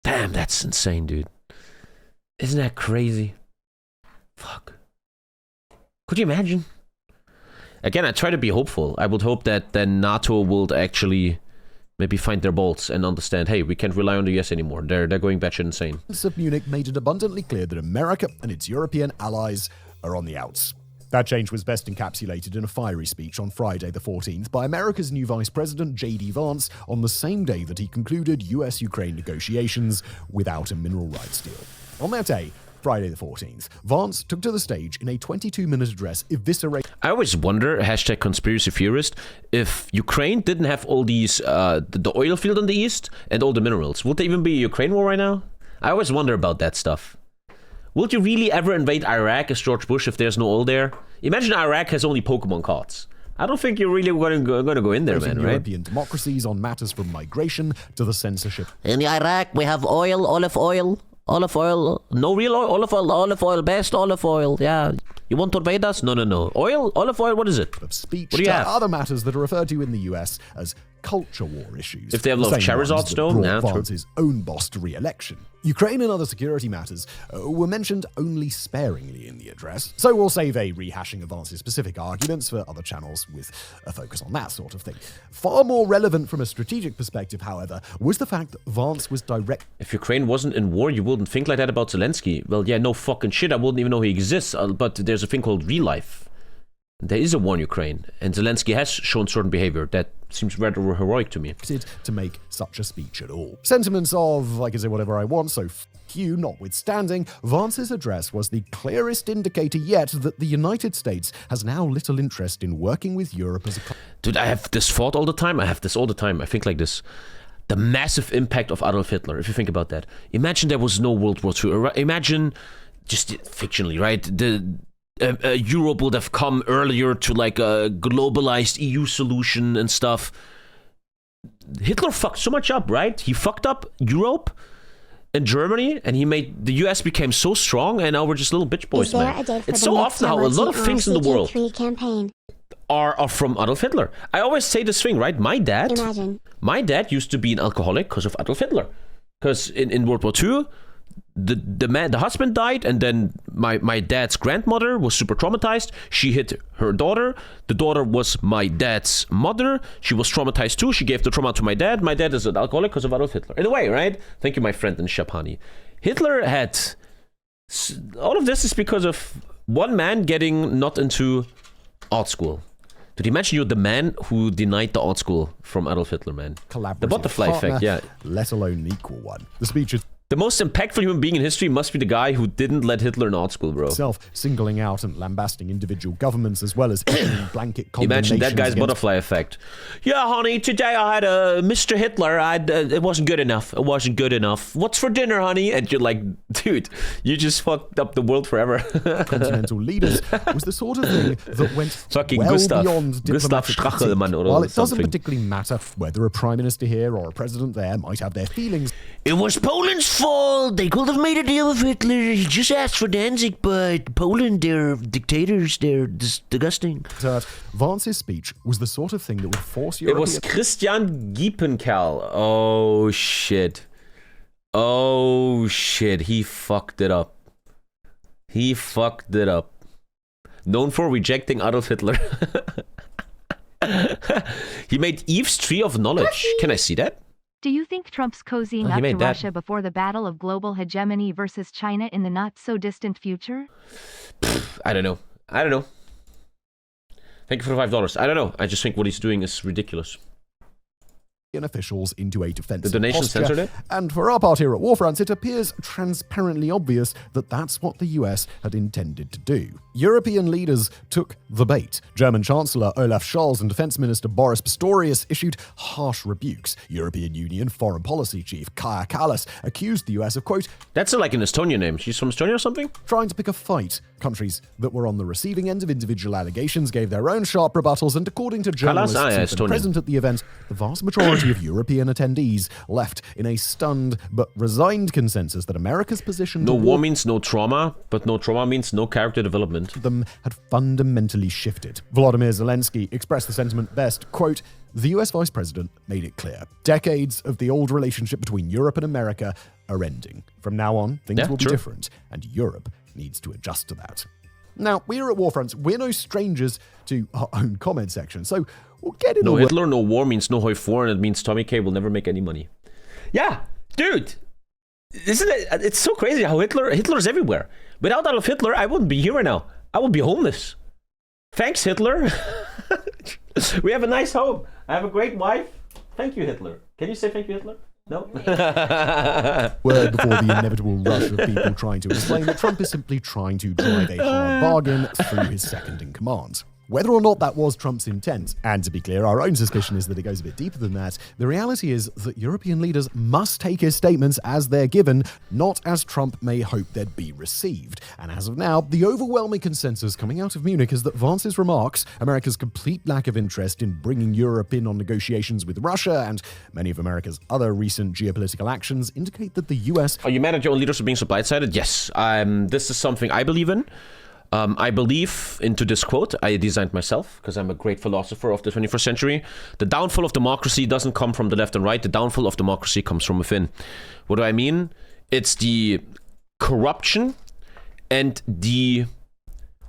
Damn, that's insane, dude. Isn't that crazy? Fuck. Could you imagine? Again, I try to be hopeful. I would hope that then NATO will actually maybe find their bolts and understand, hey, we can't rely on the US anymore. They're going batshit insane. Of Munich made it abundantly clear that America and its European allies are on the outs. That change was best encapsulated in a fiery speech on Friday the 14th by America's new Vice President J.D. Vance on the same day that he concluded US-Ukraine negotiations without a mineral rights deal. On that day, Friday the 14th, Vance took to the stage in a 22-minute address eviscerating... I always wonder, hashtag conspiracy theorist, if Ukraine didn't have all these, the oil field in the east and all the minerals, would there even be a Ukraine war right now? I always wonder about that stuff. Would you really ever invade Iraq as George Bush if there's no oil there? Imagine Iraq has only Pokemon cards. I don't think you're really going to go in there, man, right? European democracies on matters from migration to the censorship. In Iraq, we have oil, olive oil, no real oil, olive oil, best olive oil, yeah. You want to invade us? No. Oil, olive oil, what is it? Of speech what do you have? Other matters that are referred to in the US as culture war issues. If they have a lot of Charizards, though, brought Vance's own boss to re-election. Ukraine and other security matters were mentioned only sparingly in the address, so we'll save a rehashing of Vance's specific arguments for other channels with a focus on that sort of thing. Far more relevant from a strategic perspective, however, was the fact that Vance was direct. If Ukraine wasn't in war, you wouldn't think like that about Zelensky. Well, yeah, no fucking shit, I wouldn't even know he exists, but there's a thing called real life. There is a war in Ukraine, and Zelensky has shown certain behavior that seems rather heroic to me. To make such a speech at all. Sentiments of, I can say whatever I want, so f*** you notwithstanding, Vance's address was the clearest indicator yet that the United States has now little interest in working with Europe as a... Dude, I have this thought all the time. I think like this. The massive impact of Adolf Hitler, if you think about that. Imagine there was no World War II. Imagine, just fictionally, right? Europe would have come earlier to like a globalized EU solution and stuff. Hitler fucked so much up, right? He fucked up Europe and Germany, and he made the US became so strong, and now we're just little bitch boys, man. It's so often how a lot of things in the world are from Adolf Hitler. I always say this thing, right? My dad used to be an alcoholic because of Adolf Hitler. Because in World War II, the husband died, and then my dad's grandmother was super traumatized. She hit her daughter. The daughter was my dad's mother. She was traumatized too. She gave the trauma to my dad. My dad is an alcoholic because of Adolf Hitler. In a way, right? Thank you, my friend in Shapani. Hitler had... All of this is because of one man getting not into art school. Did you imagine you're the man who denied the art school from Adolf Hitler, man? The butterfly effect, yeah. Let alone an equal one. The speech is... The most impactful human being in history must be the guy who didn't let Hitler in art school, bro. Singling out and lambasting individual governments as well as blanket condemnations. Imagine that guy's butterfly effect. Yeah, honey, today I had a Mr. Hitler. It wasn't good enough. It wasn't good enough. What's for dinner, honey? And you're like, dude, you just fucked up the world forever. Continental leaders was the sort of thing that went fucking well Gustav beyond diplomatic critique. While it doesn't particularly matter whether a prime minister here or a president there might have their feelings. It was Poland's fault. They could have made a deal with Hitler. He just asked for Danzig, but Poland, they're dictators. They're disgusting. Vance's speech was the sort of thing that would force It European... was Christian Giepenkerl. Oh shit. Oh shit. He fucked it up. He fucked it up. Known for rejecting Adolf Hitler. He made Eve's Tree of Knowledge. Can I see that? Do you think Trump's cozying up to Russia before the battle of global hegemony versus China in the not-so-distant future? I don't know. Thank you for the $5. I don't know. I just think what he's doing is ridiculous. officials into a defensive The donation posture. censored it? And for our part here at Warfronts, it appears transparently obvious that that's what the US had intended to do. European leaders took the bait. German Chancellor Olaf Scholz and Defense Minister Boris Pistorius issued harsh rebukes. European Union Foreign Policy Chief Kaja Kallas accused the US of, quote, That's like an Estonian name. She's from Estonia or something? trying to pick a fight. Countries that were on the receiving end of individual allegations gave their own sharp rebuttals, and according to journalists who had been present at the event, the vast majority of European attendees left in a stunned but resigned consensus that America's position No toward war means no trauma, but no trauma means no character development. them had fundamentally shifted. Volodymyr Zelensky expressed the sentiment best, quote, the US Vice President made it clear. Decades of the old relationship between Europe and America are ending. From now on, things will be different, and Europe needs to adjust to that. Now, we're at Warfronts. We're no strangers to our own comment section, so we'll get in No the Hitler, no war means no hoi for, and it means TommyKay will never make any money. Yeah, dude! Isn't it? It's so crazy how Hitler's everywhere. Without Adolf Hitler, I wouldn't be here right now. I would be homeless. Thanks, Hitler. We have a nice home. I have a great wife. Thank you, Hitler. Can you say thank you, Hitler? No? word before the inevitable rush of people trying to explain that Trump is simply trying to drive a hard bargain through his second in command. Whether or not that was Trump's intent, and to be clear, our own suspicion is that it goes a bit deeper than that, the reality is that European leaders must take his statements as they're given, not as Trump may hope they'd be received. And as of now, the overwhelming consensus coming out of Munich is that Vance's remarks, America's complete lack of interest in bringing Europe in on negotiations with Russia, and many of America's other recent geopolitical actions indicate that the US... Are you mad at your own leaders for being so blind-sided? Yes. This is something I believe in. I believe into this quote I designed myself because I'm a great philosopher of the 21st century. The downfall of democracy doesn't come from the left and right. The downfall of democracy comes from within. What do I mean? It's the corruption and the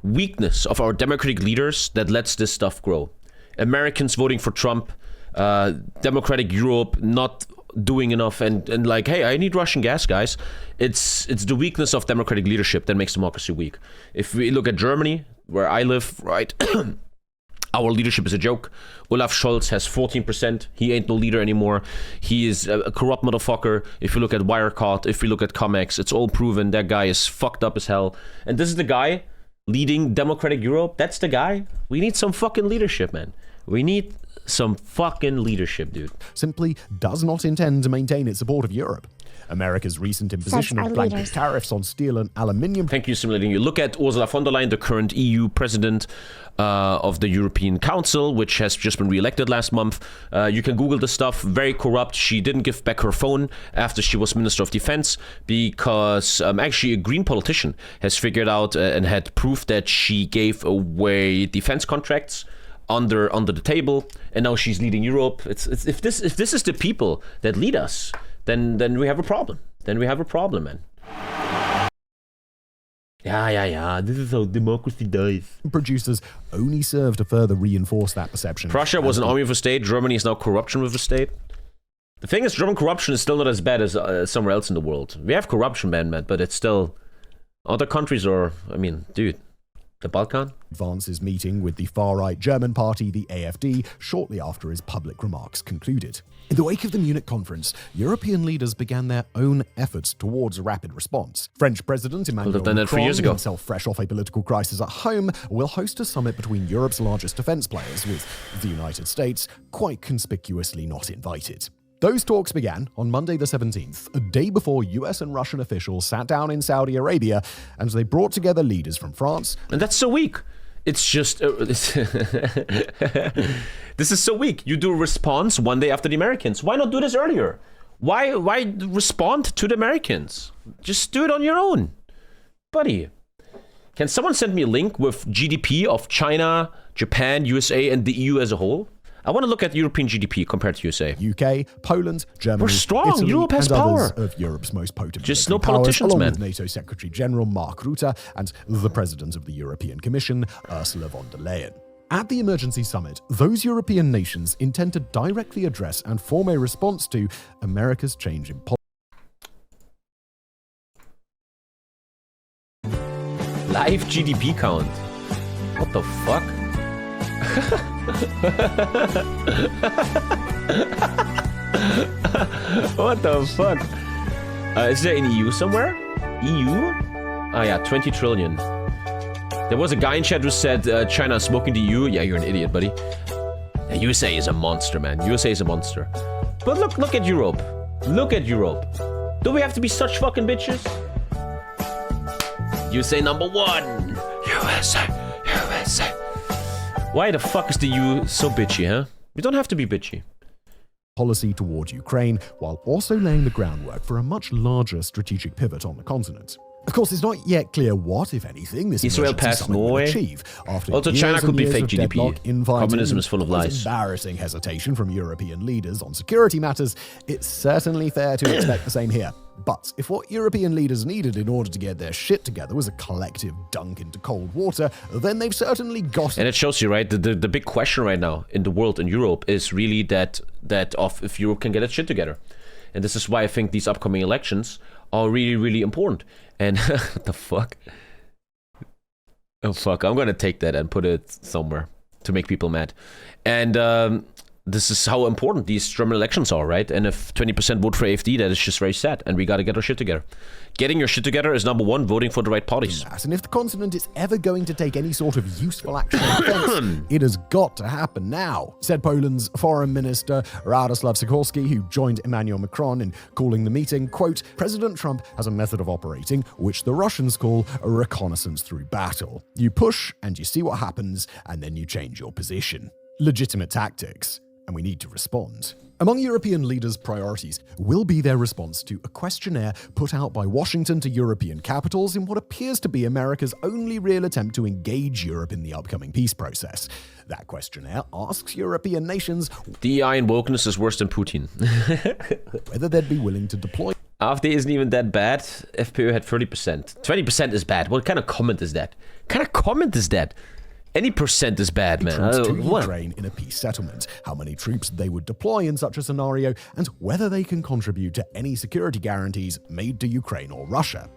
weakness of our democratic leaders that lets this stuff grow. Americans voting for Trump, democratic Europe not doing enough, and like, hey, I need Russian gas, guys. It's the weakness of democratic leadership that makes democracy weak. If we look at Germany, where I live, right, our leadership is a joke. Olaf Scholz has 14%. He ain't no leader anymore. He is a corrupt motherfucker. If you look at Wirecard, if you look at Comex, it's all proven that guy is fucked up as hell. And this is the guy leading democratic Europe. That's the guy. We need some fucking leadership, man. We need some fucking leadership, dude. Simply does not intend to maintain its support of Europe. America's recent imposition of blanket tariffs on steel and aluminium. Thank you, simulating you. Look at Ursula von der Leyen, the current EU president of the European Council, which has just been re-elected last month. You can Google the stuff. Very corrupt. She didn't give back her phone after she was Minister of Defense because actually a Green politician has figured out and had proof that she gave away defense contracts under the table, and now she's leading Europe. It's if this is the people that lead us, then we have a problem. Then we have a problem, man. Yeah. This is how democracy dies. Producers only serve to further reinforce that perception. Prussia was an army of a state. Germany is now corruption with a state. The thing is, German corruption is still not as bad as somewhere else in the world. We have corruption, man, but it's still... Other countries are... I mean, dude... The Balkan? Vance's meeting with the far-right German party, the AfD, shortly after his public remarks concluded. In the wake of the Munich conference, European leaders began their own efforts towards a rapid response. French President Emmanuel Macron, himself fresh off a political crisis at home, will host a summit between Europe's largest defense players, with the United States quite conspicuously not invited. Those talks began on Monday the 17th, a day before US and Russian officials sat down in Saudi Arabia, and they brought together leaders from France. And that's so weak. It's just... this is so weak. You do a response one day after the Americans. Why not do this earlier? Why respond to the Americans? Just do it on your own. Buddy, can someone send me a link with GDP of China, Japan, USA, and the EU as a whole? I want to look at European GDP compared to USA. UK, Poland, Germany, We're strong. Italy, Europe has and power. others of Europe's most potent Just military no politicians, powers, along man. with NATO Secretary General Mark Rutte and the President of the European Commission, Ursula von der Leyen. At the emergency summit, those European nations intend to directly address and form a response to America's change in policy. Live GDP count. What the fuck? What the fuck? Is there an EU somewhere? EU? Oh yeah, 20 trillion. There was a guy in chat who said China is smoking the EU. Yeah, you're an idiot, buddy. The USA is a monster, man. USA is a monster. But look at Europe. Look at Europe. Do we have to be such fucking bitches? USA number one. USA. USA. Why the fuck is the EU so bitchy, huh? We don't have to be bitchy. Policy toward Ukraine, while also laying the groundwork for a much larger strategic pivot on the continent. Of course, it's not yet clear what, if anything, this Israel emergency passed summit will Norway. achieve. After Also, years China and could be years fake of GDP. deadlock, infighting, Communism is full of and lies. embarrassing hesitation from European leaders on security matters, it's certainly fair to expect the same here. But if what European leaders needed in order to get their shit together was a collective dunk into cold water, then they've certainly got it. And it shows you, right, the big question right now in the world, in Europe, is really that of if Europe can get its shit together. And this is why I think these upcoming elections are really, really important. And what the fuck? Oh, fuck. I'm going to take that and put it somewhere to make people mad. And this is how important these German elections are, right? And if 20% vote for AfD, that is just very sad. And we got to get our shit together. Getting your shit together is number one, voting for the right parties. And if the continent is ever going to take any sort of useful action in defense, it has got to happen now, said Poland's Foreign Minister Radoslaw Sikorski, who joined Emmanuel Macron in calling the meeting, quote, President Trump has a method of operating which the Russians call a reconnaissance through battle. You push and you see what happens, and then you change your position. Legitimate tactics, and we need to respond. Among European leaders' priorities will be their response to a questionnaire put out by Washington to European capitals in what appears to be America's only real attempt to engage Europe in the upcoming peace process. That questionnaire asks European nations DEI and wokeness is worse than Putin. whether they'd be willing to deploy AfD isn't even that bad. FPÖ had 30%. 20% is bad. What kind of comment is that? What kind of comment is that? Any percent is bad, man. troops to Ukraine in a peace settlement, how many troops they would deploy in such a scenario, and whether they can contribute to any security guarantees made to Ukraine or Russia.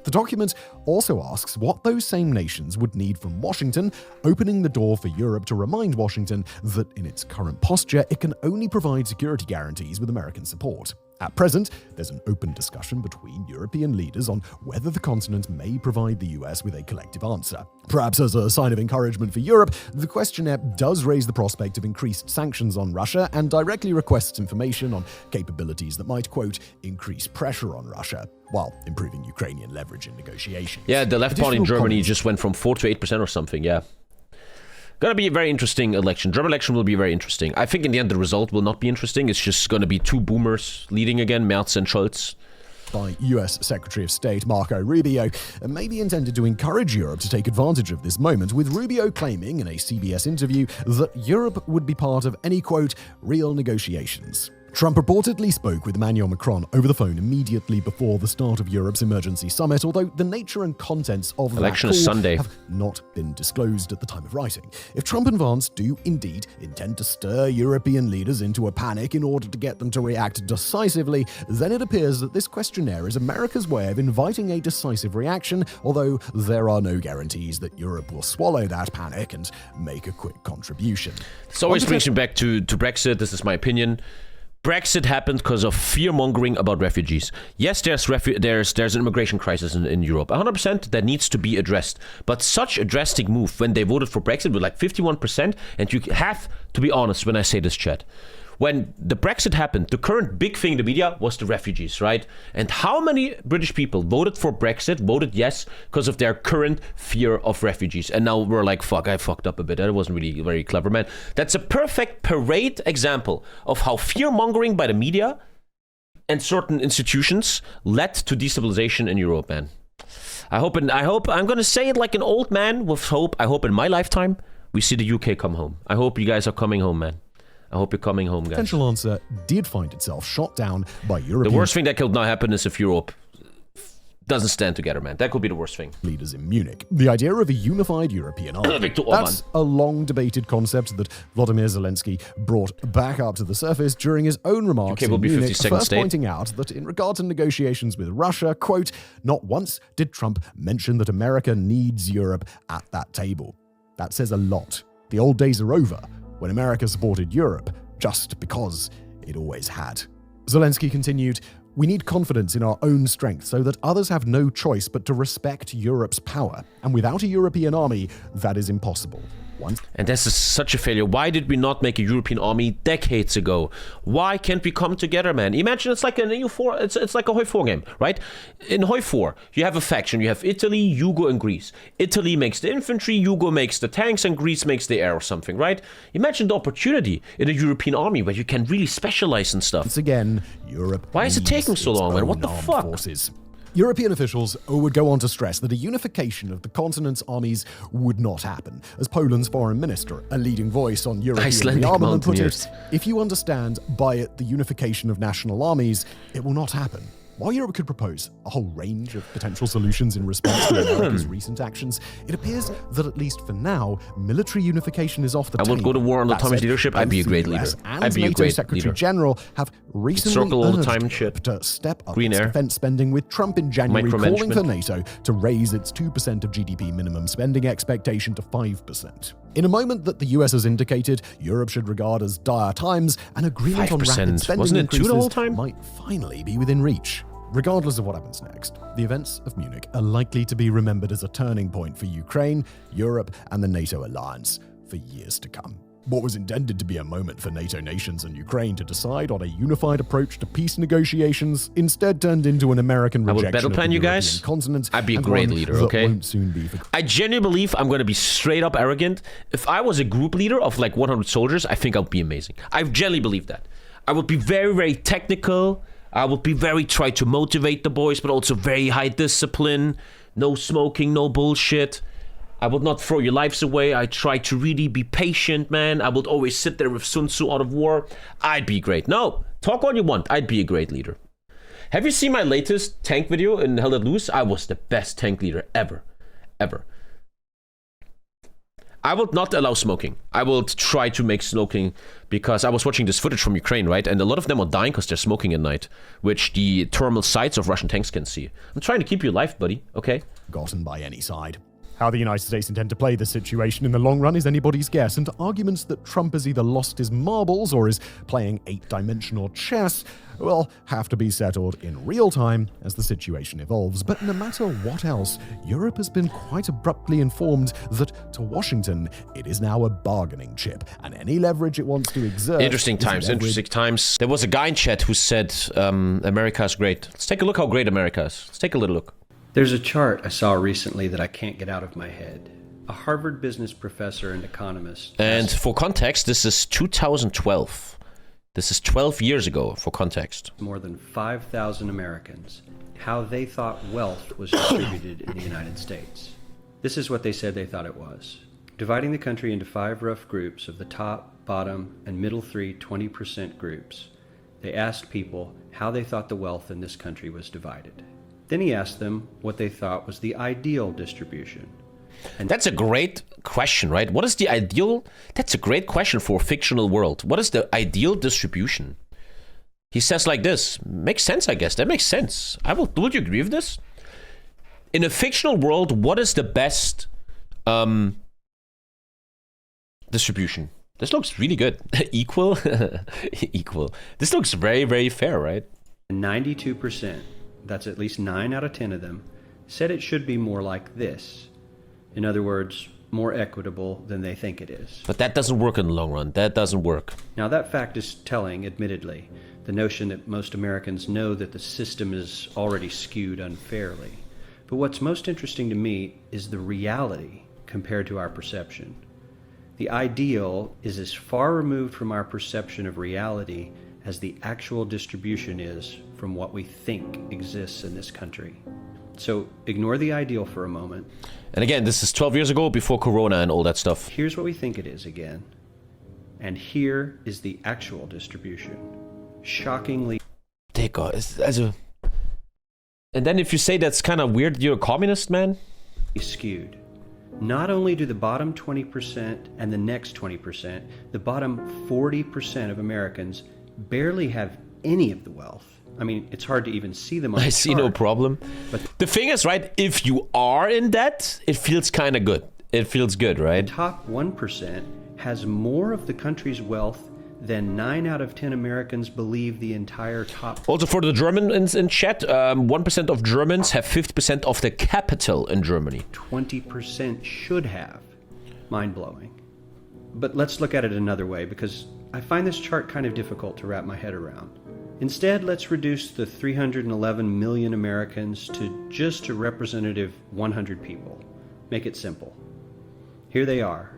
The document also asks what those same nations would need from Washington, opening the door for Europe to remind Washington that in its current posture, it can only provide security guarantees with American support. At present, there's an open discussion between European leaders on whether the continent may provide the US with a collective answer. Perhaps as a sign of encouragement for Europe, the questionnaire does raise the prospect of increased sanctions on Russia and directly requests information on capabilities that might, quote, increase pressure on Russia, while improving Ukrainian leverage in negotiations. Yeah, the left party in Germany just went from 4 to 8% or something, yeah. Gonna be a very interesting election. German election will be very interesting. I think in the end the result will not be interesting. It's just gonna be two boomers leading again, Merz and Scholz. By U.S. Secretary of State Marco Rubio, may be intended to encourage Europe to take advantage of this moment, with Rubio claiming in a CBS interview that Europe would be part of any, quote, real negotiations. Trump reportedly spoke with Emmanuel Macron over the phone immediately before the start of Europe's emergency summit, although the nature and contents of Election that is call Sunday. have not been disclosed at the time of writing. If Trump and Vance do indeed intend to stir European leaders into a panic in order to get them to react decisively, then it appears that this questionnaire is America's way of inviting a decisive reaction, although there are no guarantees that Europe will swallow that panic and make a quick contribution. This always brings me back to Brexit. This is my opinion. Brexit happened because of fear-mongering about refugees. Yes, there's an immigration crisis in Europe. 100% that needs to be addressed. But such a drastic move when they voted for Brexit with like 51%, and you have to be honest when I say this, chat. When the Brexit happened, the current big thing in the media was the refugees, right? And how many British people voted for Brexit, voted yes, because of their current fear of refugees? And now we're like, fuck, I fucked up a bit. That wasn't really very clever, man. That's a perfect parade example of how fear-mongering by the media and certain institutions led to destabilization in Europe, man. I hope, I'm going to say it like an old man with hope. I hope in my lifetime we see the UK come home. I hope you guys are coming home, man. I hope you're coming home, guys. Potential answer did find itself shot down by European... The worst thing that could now happen is if Europe doesn't stand together, man. That could be the worst thing. ...leaders in Munich. The idea of a unified European army. That's a long-debated concept that Volodymyr Zelensky brought back up to the surface during his own remarks in Munich, first pointing out that in regard to negotiations with Russia, quote, not once did Trump mention that America needs Europe at that table. That says a lot. The old days are over, when America supported Europe just because it always had. Zelensky continued, we need confidence in our own strength so that others have no choice but to respect Europe's power. And without a European army, that is impossible. And this is such a failure. Why did we not make a European army decades ago? Why can't we come together, man? Imagine it's like an EU4, it's like a Hoi 4 game, right? In Hoi 4, you have a faction. You have Italy, Yugo, and Greece. Italy makes the infantry, Yugo makes the tanks, and Greece makes the air or something, right? Imagine the opportunity in a European army where you can really specialize in stuff. Once again, Europe. Why is it taking so long, man? What the fuck? Forces. European officials would go on to stress that a unification of the continent's armies would not happen. As Poland's foreign minister, a leading voice on European rearmament, put it, if you understand by it the unification of national armies, it will not happen. While Europe could propose a whole range of potential solutions in response to America's recent actions, it appears that at least for now, military unification is off the table. I would go to war under Tommy's leadership. I'd be a great leader. I'd be a great Secretary General have recently urged Europe to step up its defense spending, with Trump in January calling for NATO to raise its 2% of GDP minimum spending expectation to 5%. In a moment that the US has indicated Europe should regard as dire times, an agreement on rapid spending increases might finally be within reach. Regardless of what happens next, the events of Munich are likely to be remembered as a turning point for Ukraine, Europe, and the NATO alliance for years to come. What was intended to be a moment for NATO nations and Ukraine to decide on a unified approach to peace negotiations instead turned into an American rejection battle plan, of the you European guys. continent. I'd be a great leader, okay? Won't soon be I genuinely believe I'm going to be straight up arrogant. If I was a group leader of like 100 soldiers, I think I would be amazing. I genuinely believe that. I would be very, very technical. I would be very try to motivate the boys, but also very high discipline. No smoking, no bullshit. I would not throw your lives away. I try to really be patient, man. I would always sit there with Sun Tzu Art of War. I'd be great. No, talk all you want. I'd be a great leader. Have you seen my latest tank video in Hell Let Loose? I was the best tank leader ever. Ever. I will not allow smoking. I will try to make smoking, because I was watching this footage from Ukraine, right? And a lot of them are dying because they're smoking at night, which the thermal sights of Russian tanks can see. I'm trying to keep you alive, buddy, okay? Gotten by any side. How the United States intend to play the situation in the long run is anybody's guess, and arguments that Trump has either lost his marbles or is playing 8-dimensional chess will have to be settled in real time as the situation evolves. But no matter what else, Europe has been quite abruptly informed that to Washington, it is now a bargaining chip, and any leverage it wants to exert... Interesting times. There was a guy in chat who said America's great. Let's take a look how great America is. Let's take a little look. There's a chart I saw recently that I can't get out of my head. A Harvard business professor and economist... And for context, this is 2012. This is 12 years ago, for context. More than 5,000 Americans, how they thought wealth was distributed in the United States. This is what they said they thought it was. Dividing the country into 5 rough groups of the top, bottom, and middle 3 20% groups, they asked people how they thought the wealth in this country was divided. Then he asked them what they thought was the ideal distribution. And that's a great question, right? What is the ideal? That's a great question for a fictional world. What is the ideal distribution? He says like this. Makes sense, I guess. That makes sense. Would you agree with this? In a fictional world, what is the best distribution? This looks really good. Equal? Equal. This looks very, very fair, right? 92%. That's at least 9 out of 10 of them, said it should be more like this. In other words, more equitable than they think it is. But that doesn't work in the long run. That doesn't work. Now that fact is telling, admittedly, the notion that most Americans know that the system is already skewed unfairly. But what's most interesting to me is the reality compared to our perception. The ideal is as far removed from our perception of reality as the actual distribution is from what we think exists in this country. So ignore the ideal for a moment. And again, this is 12 years ago, before Corona and all that stuff. Here's what we think it is again. And here is the actual distribution. Shockingly And then if you say that's kind of weird, you're a communist, man? skewed. Not only do the bottom 20% and the next 20%, the bottom 40% of Americans barely have any of the wealth. I mean, it's hard to even see them on the I see no problem. But the thing is, right, if you are in debt, it feels kind of good. It feels good, right? The top 1% has more of the country's wealth than 9 out of 10 Americans believe the entire top. Also, for the Germans in chat, 1% of Germans have 50% of the capital in Germany. 20% should have. Mind-blowing. But let's look at it another way, because I find this chart kind of difficult to wrap my head around. Instead, let's reduce the 311 million Americans to just a representative 100 people. Make it simple. Here they are.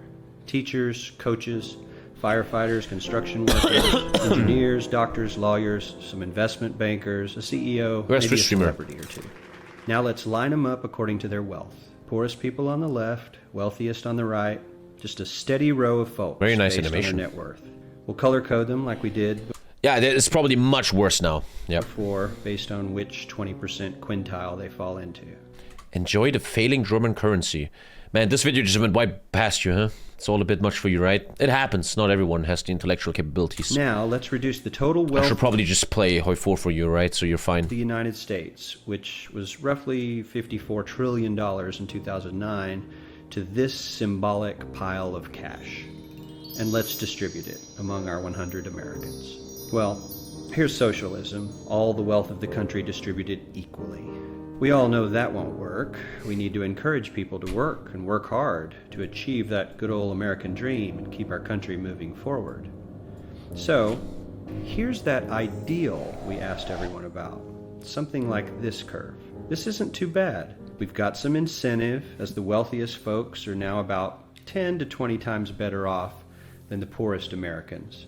Teachers, coaches, firefighters, construction workers, engineers, doctors, lawyers, some investment bankers, a CEO, maybe a celebrity or two. Now let's line them up according to their wealth. Poorest people on the left, wealthiest on the right, just a steady row of folks. Very nice based animation. on their net worth. We'll color code them like we did. Yeah, it's probably much worse now. Yep. Before, based on which 20% quintile they fall into. Enjoy the failing German currency. Man, this video just went right past you, huh? It's all a bit much for you, right? It happens. Not everyone has the intellectual capabilities. Now, let's reduce the total wealth. I should probably just play Hoi 4 for you, right? So you're fine. The United States, which was roughly $54 trillion in 2009, to this symbolic pile of cash. And let's distribute it among our 100 Americans. Well, here's socialism, all the wealth of the country distributed equally. We all know that won't work. We need to encourage people to work and work hard to achieve that good old American dream and keep our country moving forward. So, here's that ideal we asked everyone about. Something like this curve. This isn't too bad. We've got some incentive, as the wealthiest folks are now about 10 to 20 times better off than the poorest Americans.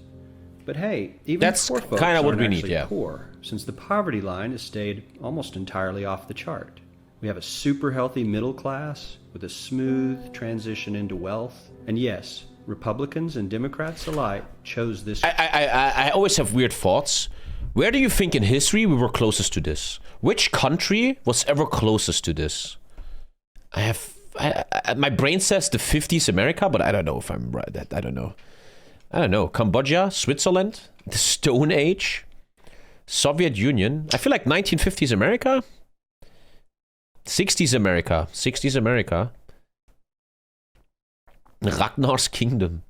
But hey, even that's poor folks kind of what aren't we need, actually yeah. poor, since the poverty line has stayed almost entirely off the chart. We have a super healthy middle class with a smooth transition into wealth. And yes, Republicans and Democrats alike chose this. I always have weird thoughts. Where do you think in history we were closest to this? Which country was ever closest to this? My brain says the 50s America, but I don't know if I'm right. I don't know. Cambodia, Switzerland, the Stone Age, Soviet Union. I feel like 1950s America. 60s America. Ragnar's Kingdom.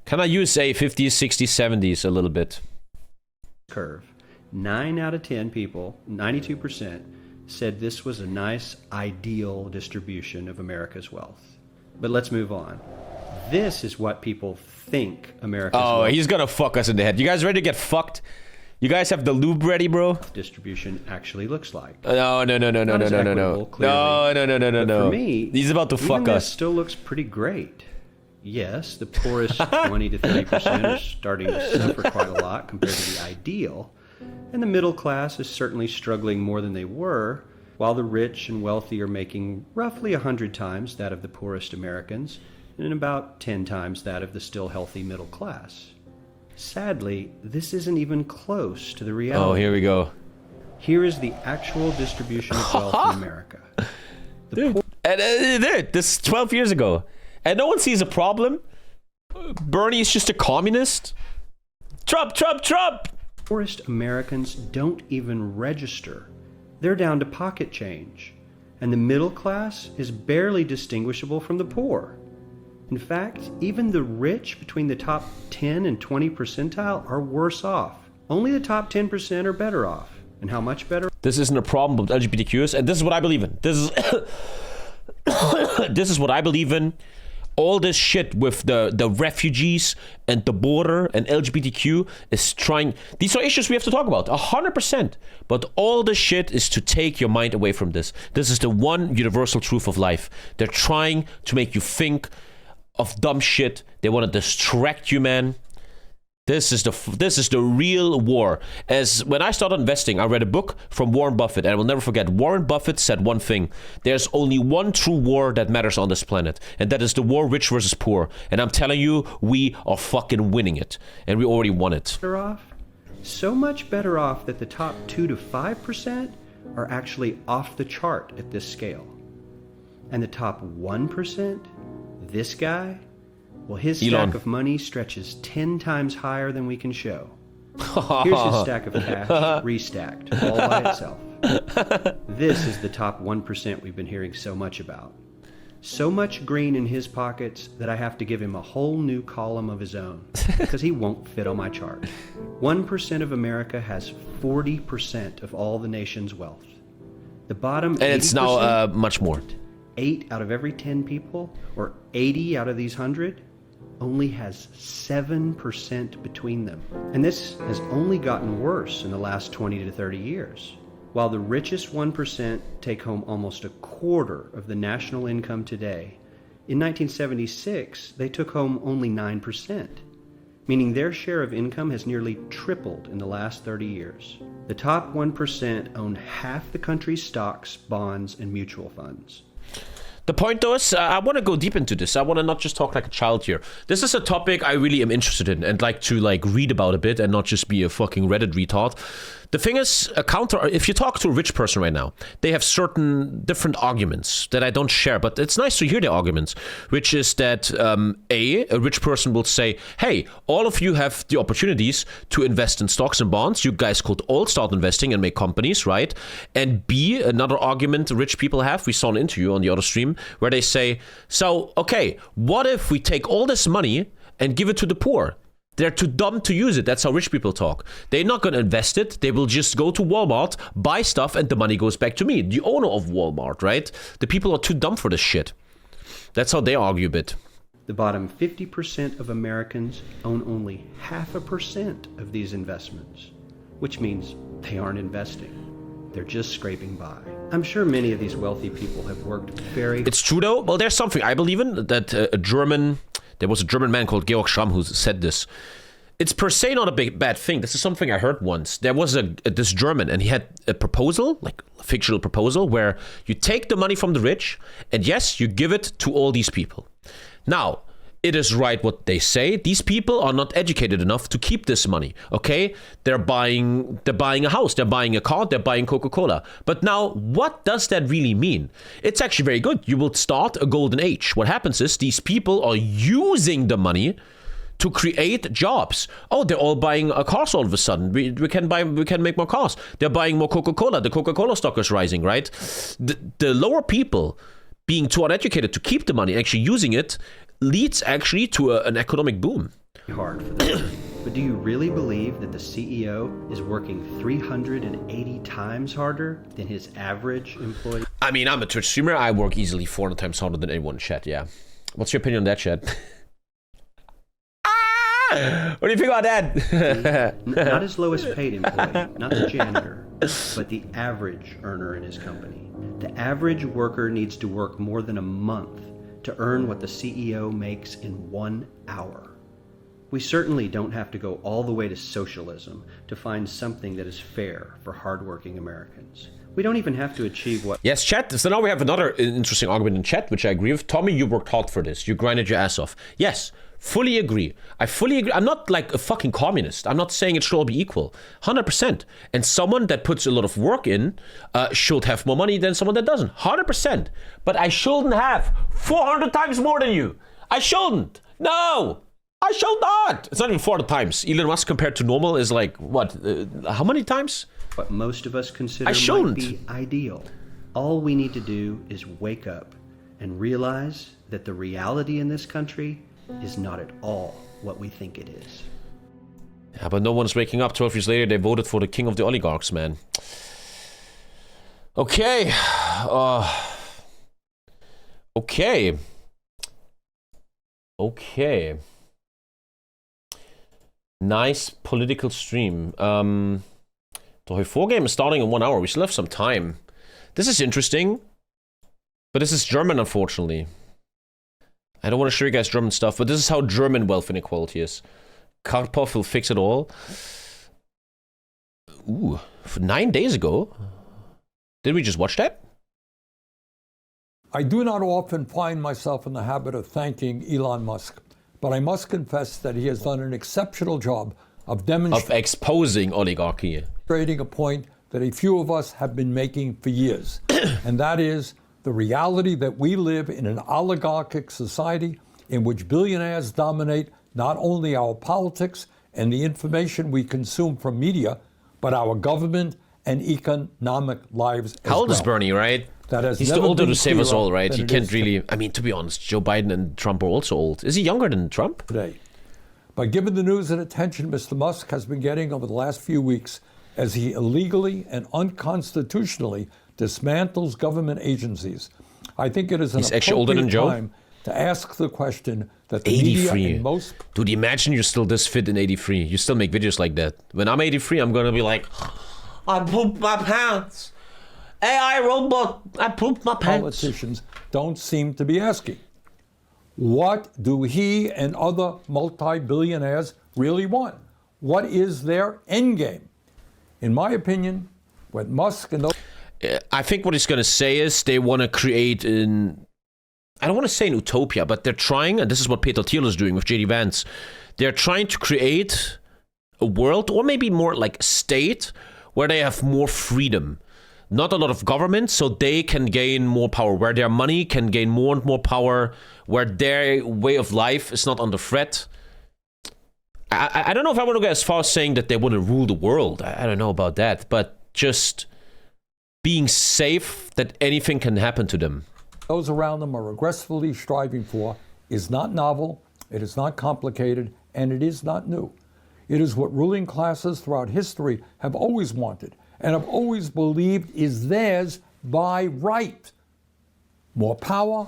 Can I use a 50s, 60s, 70s a little bit? Curve. 9 out of 10 people, 92%, said this was a nice, ideal distribution of America's wealth. But let's move on. This is what people think America's wealth he's gonna fuck us in the head. You guys ready to get fucked? You guys have the lube ready, bro? Distribution actually looks like. No. For me, he's about to fuck this us. Still looks pretty great. Yes, the poorest 20 to 30% are starting to suffer quite a lot compared to the ideal, and the middle class is certainly struggling more than they were, while the rich and wealthy are making roughly 100 times that of the poorest Americans, and about 10 times that of the still healthy middle class. Sadly, this isn't even close to the reality. Oh, here we go. Here is the actual distribution of wealth in America. Dude, this is 12 years ago. And no one sees a problem. Bernie's just a communist. Trump! Poorest Americans don't even register. They're down to pocket change. And the middle class is barely distinguishable from the poor. In fact, even the rich between the top 10 and 20 percentile are worse off. Only the top 10% are better off. And how much better? This isn't a problem with LGBTQs, and this is what I believe in. This is what I believe in. All this shit with the refugees and the border and LGBTQ is trying... These are issues we have to talk about, 100%. But all this shit is to take your mind away from this. This is the one universal truth of life. They're trying to make you think of dumb shit. They want to distract you, man. This is the real war. As when I started investing, I read a book from Warren Buffett, and I will never forget. Warren Buffett said one thing: there's only one true war that matters on this planet, and that is the war rich versus poor. And I'm telling you, we are fucking winning it, and we already won it. Better off, so much better off that the top 2 to 5% are actually off the chart at this scale, and the top 1%, this guy. Well, his stack of money stretches 10 times higher than we can show. Here's his stack of cash, restacked, all by itself. This is the top 1% we've been hearing so much about. So much green in his pockets that I have to give him a whole new column of his own, because he won't fit on my chart. 1% of America has 40% of all the nation's wealth. The bottom 80%, and it's now much more. 8 out of every 10 people, or 80 out of these 100, only has 7% between them. And this has only gotten worse in the last 20 to 30 years. While the richest 1% take home almost a quarter of the national income today, in 1976, they took home only 9%, meaning their share of income has nearly tripled in the last 30 years. The top 1% own half the country's stocks, bonds, and mutual funds. The point though is, I want to go deep into this. I want to not just talk like a child here. This is a topic I really am interested in and like to read about a bit and not just be a fucking Reddit retard. The thing is, if you talk to a rich person right now, they have certain different arguments that I don't share, but it's nice to hear their arguments, which is that a rich person will say, hey, all of you have the opportunities to invest in stocks and bonds. You guys could all start investing and make companies, right? And B, another argument rich people have, we saw an interview on the other stream, where they say, so, okay, what if we take all this money and give it to the poor? They're too dumb to use it. That's how rich people talk. They're not going to invest it. They will just go to Walmart, buy stuff, and the money goes back to me, the owner of Walmart, right? The people are too dumb for this shit. That's how they argue a bit. The bottom 50% of Americans own only 0.5% of these investments, which means they aren't investing. They're just scraping by. I'm sure many of these wealthy people have worked very... It's true, though. Well, there's something I believe in, that there was a German man called Georg Schramm who said this. It's per se not a bad thing. This is something I heard once. There was this German, and he had a proposal, like a fictional proposal, where you take the money from the rich, and yes, you give it to all these people. Now, it is right what they say. These people are not educated enough to keep this money, okay? They're buying a house, they're buying a car, they're buying Coca-Cola. But now, what does that really mean? It's actually very good. You will start a golden age. What happens is these people are using the money to create jobs. Oh, they're all buying cars all of a sudden. We can make more cars. They're buying more Coca-Cola. The Coca-Cola stock is rising, right? The lower people being too uneducated to keep the money, actually using it, leads actually to an economic boom. Hard for them. But do you really believe that the CEO is working 380 times harder than his average employee? I mean, I'm a Twitch streamer. I work easily 400 times harder than anyone in chat, yeah. What's your opinion on that, chat? What do you think about that? Not his lowest paid employee, not the janitor, but the average earner in his company. The average worker needs to work more than a month to earn what the CEO makes in 1 hour. We certainly don't have to go all the way to socialism to find something that is fair for hardworking Americans. We don't even have to achieve what... Yes, chat. So now we have another interesting argument in chat, which I agree with. Tommy, you worked hard for this. You grinded your ass off. Yes, fully agree. I fully agree. I'm not like a fucking communist. I'm not saying it should all be equal. 100%. And someone that puts a lot of work in should have more money than someone that doesn't. 100%. But I shouldn't have 400 times more than you. I shouldn't. No. I shall not. It's not even 400 times. Elon Musk compared to normal is like, what? How many times? What most of us consider might be ideal. All we need to do is wake up and realize that the reality in this country is not at all what we think it is. Yeah, but no one's waking up. 12 years later, they voted for the king of the oligarchs, man. Okay. Okay. Okay. Nice political stream. The Hoi4 game is starting in 1 hour. We still have some time. This is interesting. But this is German, unfortunately. I don't want to show you guys German stuff, but this is how German wealth inequality is. Karpov will fix it all. Ooh, 9 days ago? Did we just watch that? I do not often find myself in the habit of thanking Elon Musk, but I must confess that he has done an exceptional job of exposing oligarchy. Demonstrating a point that a few of us have been making for years, and that is the reality that we live in an oligarchic society in which billionaires dominate not only our politics and the information we consume from media, but our government and economic lives as well. How old is Bernie, right? He's too old to save us all, right? He can't really... I mean, to be honest, Joe Biden and Trump are also old. Is he younger than Trump? Today. But given the news and attention Mr. Musk has been getting over the last few weeks as he illegally and unconstitutionally dismantles government agencies, I think it is an appropriate time to ask the question that the media and most... Dude, imagine you're still this fit in 83. You still make videos like that. When I'm 83, I'm gonna be like, I pooped my pants. AI robot, I pooped my pants. Politicians don't seem to be asking. What do he and other multi-billionaires really want? What is their end game? In my opinion, what Musk and those... I think what he's going to say is they want to create an... I don't want to say an utopia, but they're trying, and this is what Peter Thiel is doing with J.D. Vance, they're trying to create a world, or maybe more like a state, where they have more freedom. Not a lot of government, so they can gain more power, where their money can gain more and more power, where their way of life is not under threat. I don't know if I want to go as far as saying that they want to rule the world. I don't know about that, but just being safe that anything can happen to them. Those around them are aggressively striving for is not novel, it is not complicated, and it is not new. It is what ruling classes throughout history have always wanted and have always believed is theirs by right. More power,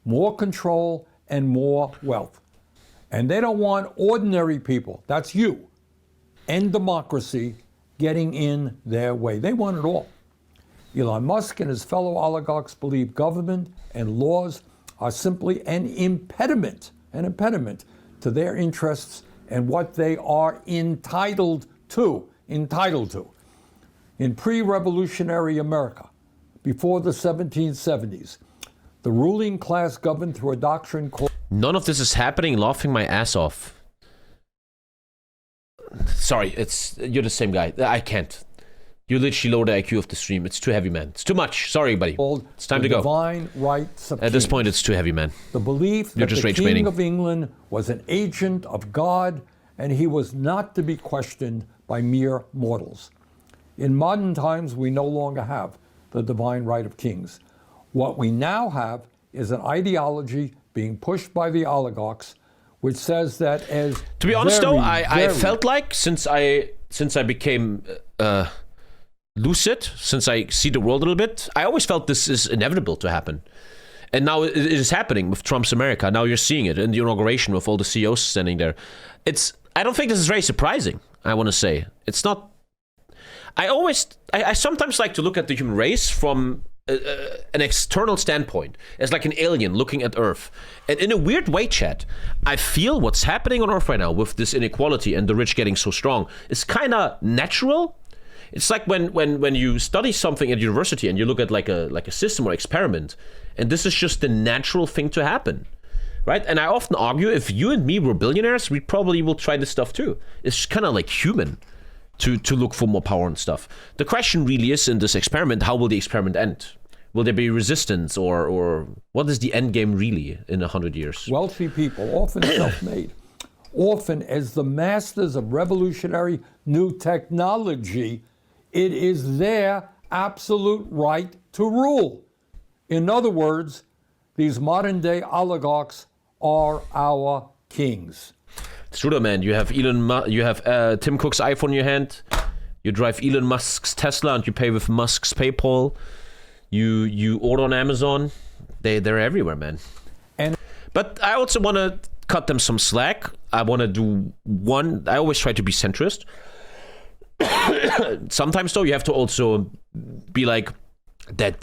more control, and more wealth. And they don't want ordinary people, that's you, and democracy getting in their way. They want it all. Elon Musk and his fellow oligarchs believe government and laws are simply an impediment to their interests and what they are entitled to. In pre-revolutionary America, before the 1770s, the ruling class governed through a doctrine called... None of this is happening, laughing my ass off. Sorry, you're the same guy. I can't. You literally lower the IQ of the stream. It's too heavy, man. It's too much. Sorry, buddy. It's time to go. Divine right At this point, it's too heavy, man. The belief that the King of England was an agent of God and he was not to be questioned by mere mortals. In modern times, we no longer have the divine right of kings. What we now have is an ideology being pushed by the oligarchs, which says that as... To be honest, though, I felt like since I became lucid, since I see the world a little bit, I always felt this is inevitable to happen. And now it is happening with Trump's America. Now you're seeing it in the inauguration with all the CEOs standing there. I don't think this is very surprising, I want to say. It's not... I sometimes like to look at the human race from an external standpoint, as like an alien looking at Earth. And in a weird way, Chad, I feel what's happening on Earth right now with this inequality and the rich getting so strong is kind of natural. It's like when you study something at university and you look at like a system or experiment, and this is just the natural thing to happen, right? And I often argue if you and me were billionaires, we probably will try this stuff too. It's kind of like human to look for more power and stuff. The question really is in this experiment, how will the experiment end? Will there be resistance or what is the end game really in 100 years? Wealthy people, often self-made, often as the masters of revolutionary new technology, it is their absolute right to rule. In other words, these modern-day oligarchs are our kings. It's true, though, man. You have Tim Cook's iPhone in your hand. You drive Elon Musk's Tesla, and you pay with Musk's PayPal. You order on Amazon. They're everywhere, man. But I also want to cut them some slack. I want to do one. I always try to be centrist. Sometimes, though, you have to also be like that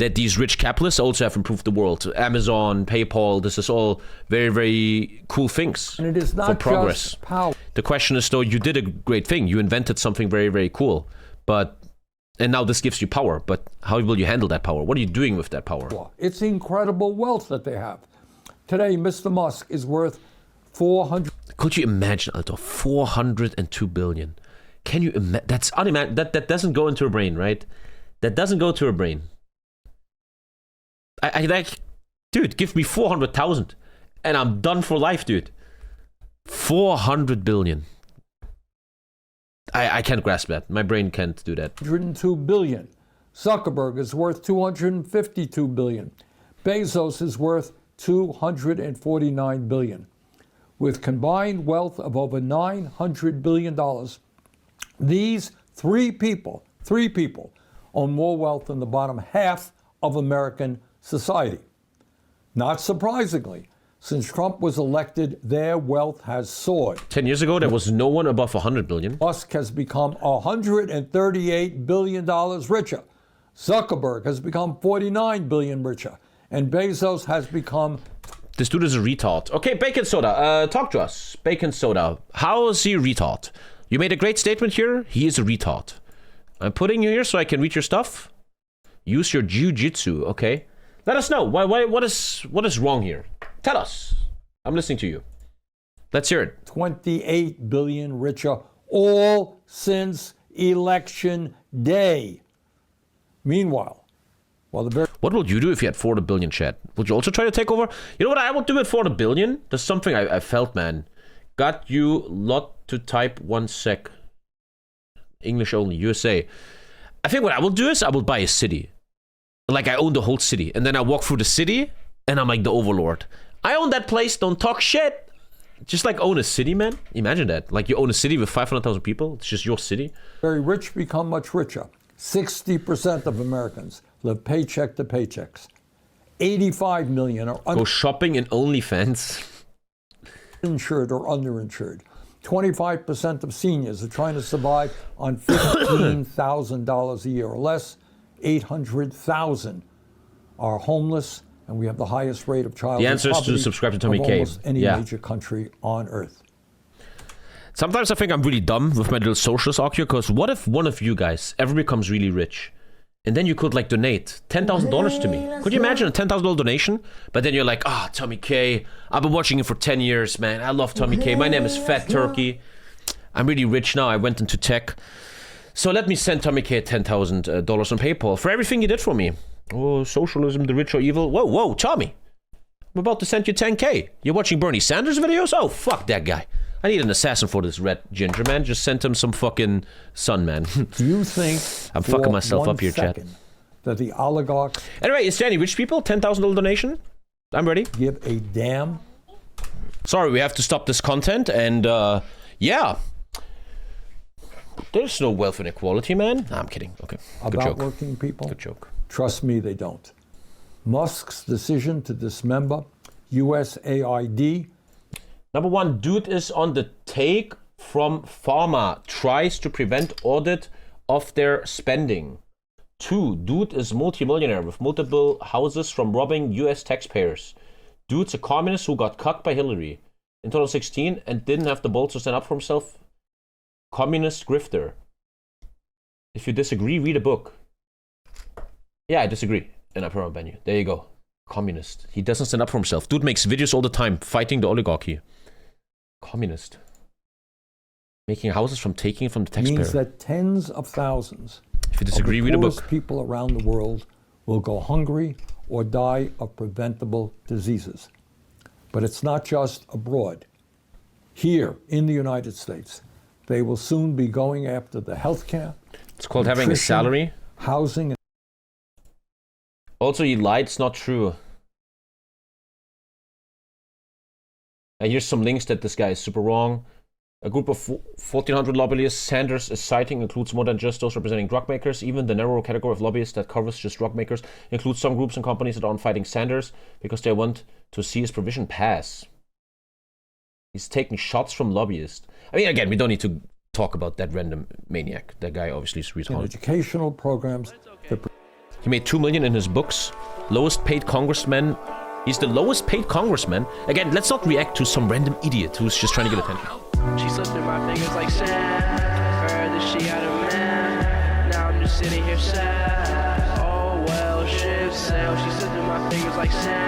that these rich capitalists also have improved the world. Amazon, PayPal, this is all very, very cool things And it is not for progress. just power. The question is, though, you did a great thing. You invented something very, very cool. And now this gives you power. But how will you handle that power? What are you doing with that power? It's incredible wealth that they have. Today, Mr. Musk is worth 400. Could you imagine, Alto? 402 billion. Can you imagine? That's unimaginable. That doesn't go into a brain, right? That doesn't go to a brain. I like, dude, give me 400,000 and I'm done for life, dude. 400 billion. I can't grasp that. My brain can't do that. 102 billion. Zuckerberg is worth 252 billion. Bezos is worth 249 billion. With combined wealth of over $900 billion, these three people own more wealth than the bottom half of American society. Not surprisingly, since Trump was elected, their wealth has soared. 10 years ago, there was no one above 100 billion. Musk has become $138 billion richer. Zuckerberg has become $49 billion richer. And Bezos has become... This dude is a retard. Okay, Bacon Soda, talk to us. Bacon Soda, how is he a retard? You made a great statement here. He is a retard. I'm putting you here so I can read your stuff. Use your jiu-jitsu, okay? Let us know. What is wrong here? Tell us. I'm listening to you. Let's hear it. 28 billion richer, all since election day. Meanwhile, what would you do if you had 400 billion, chat? Would you also try to take over? You know what I would do with 400 billion? There's something I felt, man. Got you lot to type 1 sec. English only, USA. I think what I will do is I will buy a city. Like I own the whole city. And then I walk through the city and I'm like the overlord. I own that place, don't talk shit. Just like own a city, man. Imagine that. Like you own a city with 500,000 people. It's just your city. Very rich become much richer. 60% of Americans live paycheck to paychecks. 85 million are go shopping in OnlyFans. Uninsured or underinsured. 25% of seniors are trying to survive on $15,000 a year or less. 800,000 are homeless, and we have the highest rate of child poverty. The answer is to subscribe to TommyKay. Almost any major country on earth. Sometimes I think I'm really dumb with my little socialist argument, because what if one of you guys ever becomes really rich, and then you could like donate $10,000 to me? Could you imagine a $10,000 donation? But then you're like, TommyKay, I've been watching you for 10 years, man. I love TommyKay. My name is Fat Turkey. I'm really rich now. I went into tech. So let me send TommyKay $10,000 on PayPal for everything you did for me. Oh, socialism, the rich are evil. Whoa, Tommy. I'm about to send you 10K. You're watching Bernie Sanders videos? Oh, fuck that guy. I need an assassin for this red ginger, man. Just send him some fucking sun, man. Do you think I'm fucking myself up here, chat. That the oligarchs... Anyway, is there any rich people? $10,000 donation? I'm ready. Give a damn? Sorry, we have to stop this content. And, yeah. There's no wealth inequality, man. Nah, I'm kidding. Okay. Good about joke. Working people? Good joke. Trust me, they don't. Musk's decision to dismember USAID. Number one, dude is on the take from pharma. Tries to prevent audit of their spending. 2, dude is multimillionaire with multiple houses from robbing US taxpayers. Dude's a communist who got cucked by Hillary in 2016 and didn't have the balls to stand up for himself. Communist grifter. If you disagree, read a book. Yeah, I disagree. And I probably ban you. There you go. Communist. He doesn't stand up for himself. Dude makes videos all the time fighting the oligarchy. Communist. Making houses from taking from the taxpayer. Means that tens of thousands if you disagree, read a book. People around the world will go hungry or die of preventable diseases. But it's not just abroad. Here in the United States, they will soon be going after the healthcare. It's called having a salary. Housing. Also, he lied. It's not true. And here's some links that this guy is super wrong. A group of 1,400 lobbyists Sanders is citing includes more than just those representing drug makers. Even the narrow category of lobbyists that covers just drug makers includes some groups and companies that aren't fighting Sanders because they want to see his provision pass. He's taking shots from lobbyists. I mean, again, we don't need to talk about that random maniac. That guy obviously is retarded. Educational programs. He made $2 million in his books. Lowest paid congressman. He's the lowest paid congressman. Again, let's not react to some random idiot who's just trying to get attention. She slipped in my fingers like sand. Heard that she had a man. Now I'm just sitting here sad. Oh well, ship sail. She slipped in my fingers like sand.